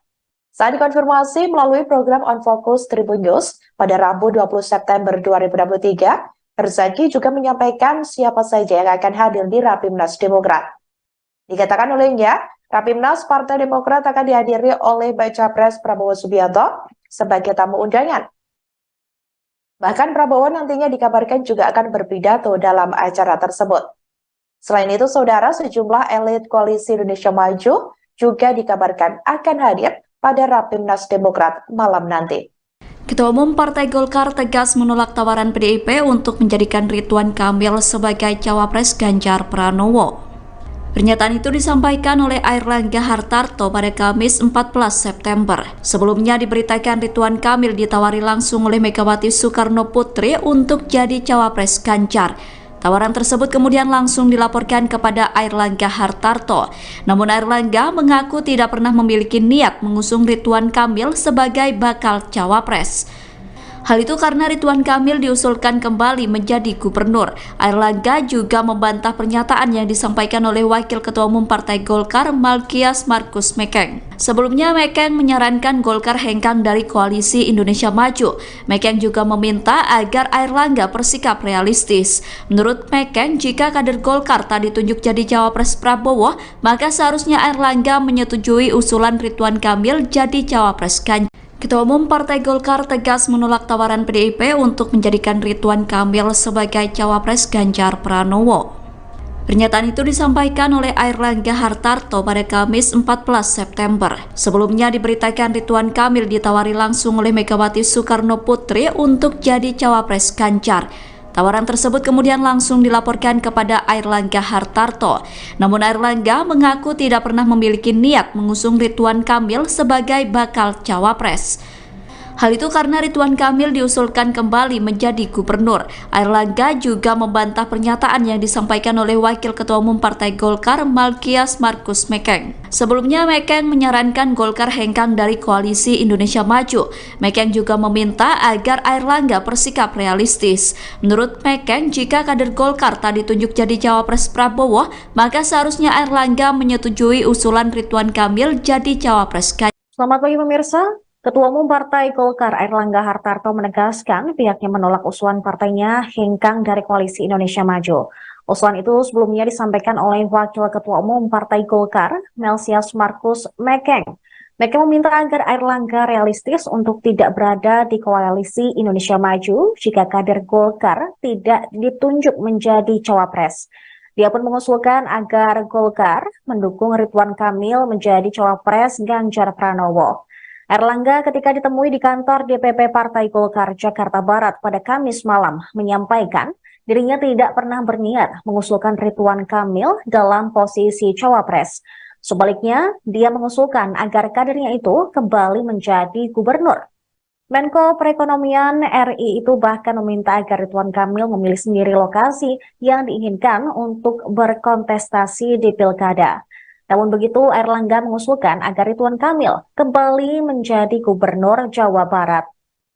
Saat dikonfirmasi melalui program On Focus Tribun News pada Rabu 20 September 2023, Herzaki juga menyampaikan siapa saja yang akan hadir di Rapimnas Demokrat. Dikatakan olehnya, Rapimnas Partai Demokrat akan dihadiri oleh Baca Pres Prabowo Subianto sebagai tamu undangan. Bahkan Prabowo nantinya dikabarkan juga akan berpidato dalam acara tersebut. Selain itu, saudara, sejumlah elit Koalisi Indonesia Maju juga dikabarkan akan hadir pada Rapimnas Demokrat malam nanti. Ketua Umum Partai Golkar tegas menolak tawaran PDIP untuk menjadikan Ridwan Kamil sebagai cawapres Ganjar Pranowo. Pernyataan itu disampaikan oleh Airlangga Hartarto pada Kamis 14 September. Sebelumnya diberitakan Ridwan Kamil ditawari langsung oleh Megawati Soekarno Putri untuk jadi cawapres Ganjar. Tawaran tersebut kemudian langsung dilaporkan kepada Airlangga Hartarto. Namun Airlangga mengaku tidak pernah memiliki niat mengusung Ridwan Kamil sebagai bakal cawapres. Hal itu karena Ridwan Kamil diusulkan kembali menjadi gubernur. Airlangga juga membantah pernyataan yang disampaikan oleh Wakil Ketua Umum Partai Golkar Malkias Markus Mekeng. Sebelumnya Mekeng menyarankan Golkar hengkang dari Koalisi Indonesia Maju. Mekeng juga meminta agar Airlangga bersikap realistis. Menurut Mekeng, jika kader Golkar tak ditunjuk jadi cawapres Prabowo, maka seharusnya Airlangga menyetujui usulan Ridwan Kamil jadi cawapres Ganjar. Ketua Umum Partai Golkar tegas menolak tawaran PDIP untuk menjadikan Ridwan Kamil sebagai cawapres Ganjar Pranowo. Pernyataan itu disampaikan oleh Airlangga Hartarto pada Kamis 14 September. Sebelumnya diberitakan Ridwan Kamil ditawari langsung oleh Megawati Soekarno Putri untuk jadi cawapres Ganjar. Tawaran tersebut kemudian langsung dilaporkan kepada Airlangga Hartarto. Namun Airlangga mengaku tidak pernah memiliki niat mengusung Ridwan Kamil sebagai bakal cawapres. Hal itu karena Ridwan Kamil diusulkan kembali menjadi gubernur. Airlangga juga membantah pernyataan yang disampaikan oleh Wakil Ketua Umum Partai Golkar Malkias Markus Mekeng. Sebelumnya Mekeng menyarankan Golkar hengkang dari Koalisi Indonesia Maju. Mekeng juga meminta agar Airlangga bersikap realistis. Menurut Mekeng, jika kader Golkar tak ditunjuk jadi cawapres Prabowo, maka seharusnya Airlangga menyetujui usulan Ridwan Kamil jadi cawapres Ganjar. Selamat pagi pemirsa. Ketua Umum Partai Golkar Airlangga Hartarto menegaskan pihaknya menolak usulan partainya hengkang dari Koalisi Indonesia Maju. Usulan itu sebelumnya disampaikan oleh Wakil Ketua Umum Partai Golkar, Malkias Markus Mekeng. Mekeng meminta agar Airlangga realistis untuk tidak berada di Koalisi Indonesia Maju jika kader Golkar tidak ditunjuk menjadi cawapres. Dia pun mengusulkan agar Golkar mendukung Ridwan Kamil menjadi cawapres Ganjar Pranowo. Airlangga ketika ditemui di kantor DPP Partai Golkar Jakarta Barat pada Kamis malam menyampaikan dirinya tidak pernah berniat mengusulkan Ridwan Kamil dalam posisi cawapres. Sebaliknya, dia mengusulkan agar kadernya itu kembali menjadi gubernur. Menko Perekonomian RI itu bahkan meminta agar Ridwan Kamil memilih sendiri lokasi yang diinginkan untuk berkontestasi di Pilkada. Namun begitu, Airlangga mengusulkan agar Ridwan Kamil kembali menjadi gubernur Jawa Barat.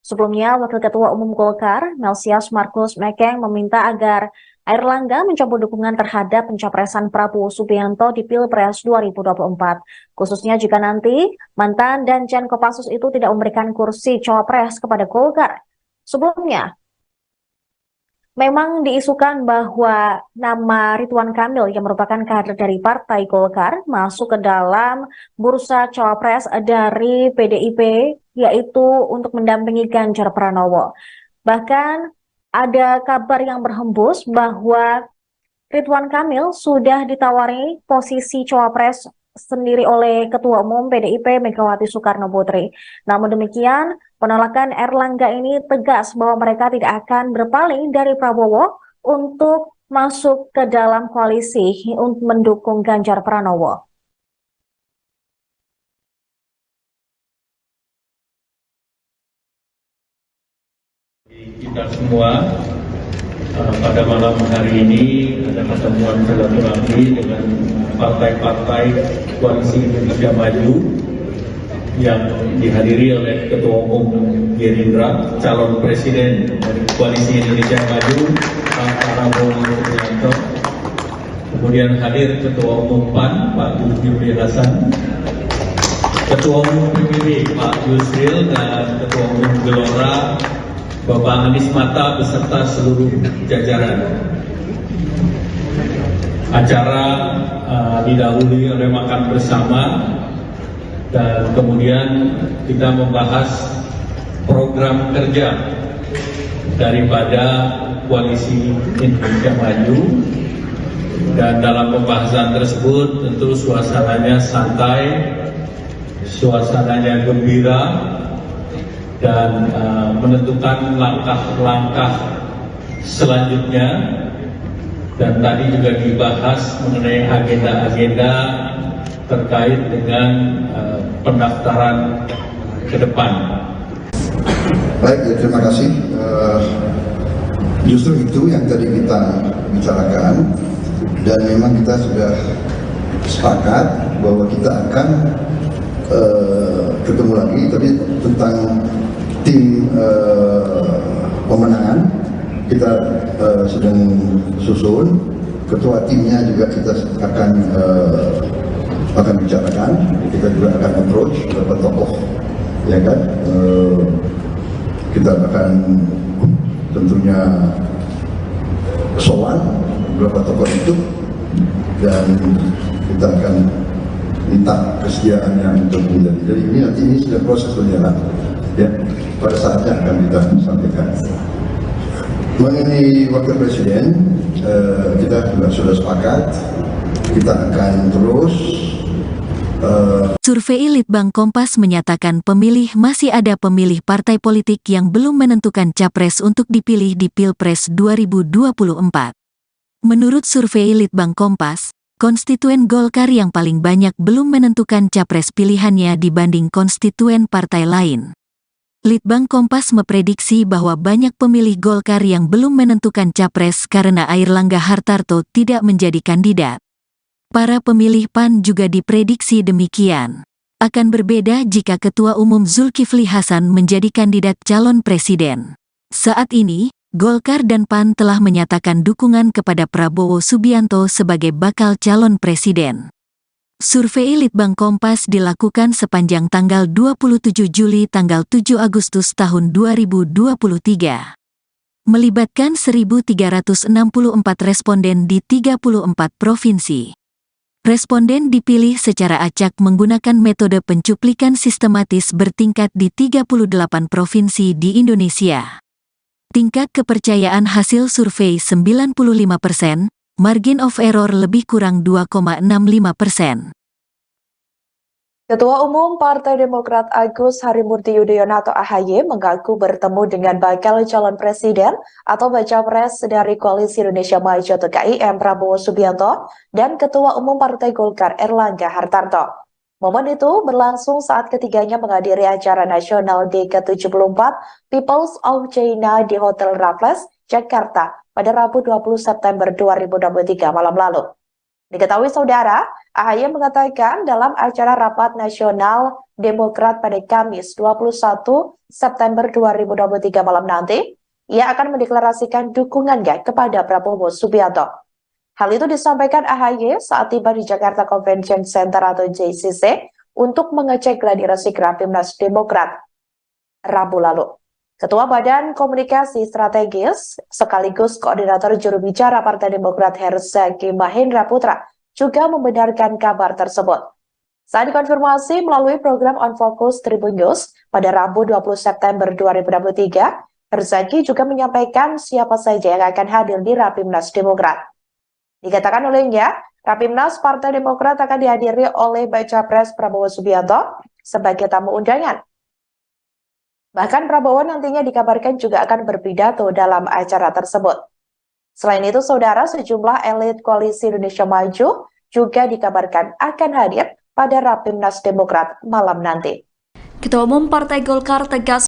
Sebelumnya, Wakil Ketua Umum Golkar, Malkias Markus Mekeng meminta agar Airlangga mencabut dukungan terhadap pencapresan Prabowo Subianto di Pilpres 2024. Khususnya jika nanti mantan Danjen Kopassus itu tidak memberikan kursi cawapres kepada Golkar. Sebelumnya, memang diisukan bahwa nama Ridwan Kamil yang merupakan kader dari Partai Golkar masuk ke dalam bursa cawapres dari PDIP, yaitu untuk mendampingi Ganjar Pranowo. Bahkan ada kabar yang berhembus bahwa Ridwan Kamil sudah ditawari posisi cawapres sendiri oleh Ketua Umum PDIP Megawati Soekarno Putri. Namun demikian, penolakan Airlangga ini tegas bahwa mereka tidak akan berpaling dari Prabowo untuk masuk ke dalam koalisi untuk mendukung Ganjar Pranowo. Kita semua pada malam hari ini ada pertemuan silaturahmi dengan partai-partai Koalisi Indonesia Maju yang dihadiri oleh Ketua Umum Gerindra, calon presiden dari Koalisi Indonesia Maju, Pak Prabowo Subianto. Kemudian hadir Ketua Umum PAN, Pak Zulkifli Hasan, Ketua Umum PBB, Pak Yusril, dan Ketua Umum Gelora, Bapak Anies Mata beserta seluruh jajaran. Acara didahului oleh makan bersama dan kemudian kita membahas program kerja daripada Koalisi Indonesia Maju, dan dalam pembahasan tersebut tentu suasananya santai, suasananya gembira, dan menentukan langkah-langkah selanjutnya, dan tadi juga dibahas mengenai agenda-agenda terkait dengan pendaftaran ke depan. Baik, ya, terima kasih. Justru itu yang tadi kita bicarakan, dan memang kita sudah sepakat bahwa kita akan ketemu lagi, tapi tentang tim pemenangan kita sedang susun. Ketua timnya juga kita akan bicarakan. Kita juga akan approach beberapa tokoh, ya kan. Kita akan tentunya sowan beberapa tokoh itu, dan kita akan minta kesediaannya untuk menjadi. Jadi ini sudah proses berjalan, ya. Pada saatnya akan kita sampaikan. Mengenai wakil presiden, kita juga sudah sepakat, kita akan terus. Survei Litbang Kompas menyatakan masih ada pemilih partai politik yang belum menentukan capres untuk dipilih di Pilpres 2024. Menurut survei Litbang Kompas, konstituen Golkar yang paling banyak belum menentukan capres pilihannya dibanding konstituen partai lain. Litbang Kompas memprediksi bahwa banyak pemilih Golkar yang belum menentukan capres karena Airlangga Hartarto tidak menjadi kandidat. Para pemilih PAN juga diprediksi demikian. Akan berbeda jika Ketua Umum Zulkifli Hasan menjadi kandidat calon presiden. Saat ini, Golkar dan PAN telah menyatakan dukungan kepada Prabowo Subianto sebagai bakal calon presiden. Survei Litbang Kompas dilakukan sepanjang tanggal 27 Juli tanggal 7 Agustus tahun 2023. Melibatkan 1.364 responden di 34 provinsi. Responden dipilih secara acak menggunakan metode pencuplikan sistematis bertingkat di 38 provinsi di Indonesia. Tingkat kepercayaan hasil survei 95%, margin of error lebih kurang 2,65%. Ketua Umum Partai Demokrat Agus Harimurti Yudhoyono atau AHY mengaku bertemu dengan bakal calon presiden atau baca pres dari Koalisi Indonesia Maju atau KIM Prabowo Subianto dan Ketua Umum Partai Golkar Airlangga Hartarto. Momen itu berlangsung saat ketiganya menghadiri acara nasional ke-74 Peoples of China di Hotel Raffles, Jakarta pada Rabu 20 September 2023 malam lalu. Diketahui saudara, AHY mengatakan dalam acara Rapat Nasional Demokrat pada Kamis 21 September 2023 malam nanti, ia akan mendeklarasikan dukungannya kepada Prabowo Subianto. Hal itu disampaikan AHY saat tiba di Jakarta Convention Center atau JCC untuk mengecek gladiresik Rapimnas Demokrat Rabu lalu. Ketua Badan Komunikasi Strategis sekaligus Koordinator Juru Bicara Partai Demokrat Herzaki Mahendra Putra juga membenarkan kabar tersebut. Saat dikonfirmasi melalui program On Focus Tribun News pada Rabu 20 September 2023, Herzaki juga menyampaikan siapa saja yang akan hadir di Rapimnas Demokrat. Dikatakan olehnya, Rapimnas Partai Demokrat akan dihadiri oleh Baca Pres Prabowo Subianto sebagai tamu undangan. Bahkan Prabowo nantinya dikabarkan juga akan berpidato dalam acara tersebut. Selain itu, saudara, sejumlah elit Koalisi Indonesia Maju juga dikabarkan akan hadir pada Rapimnas Demokrat malam nanti. Ketua Umum Partai Golkar tegas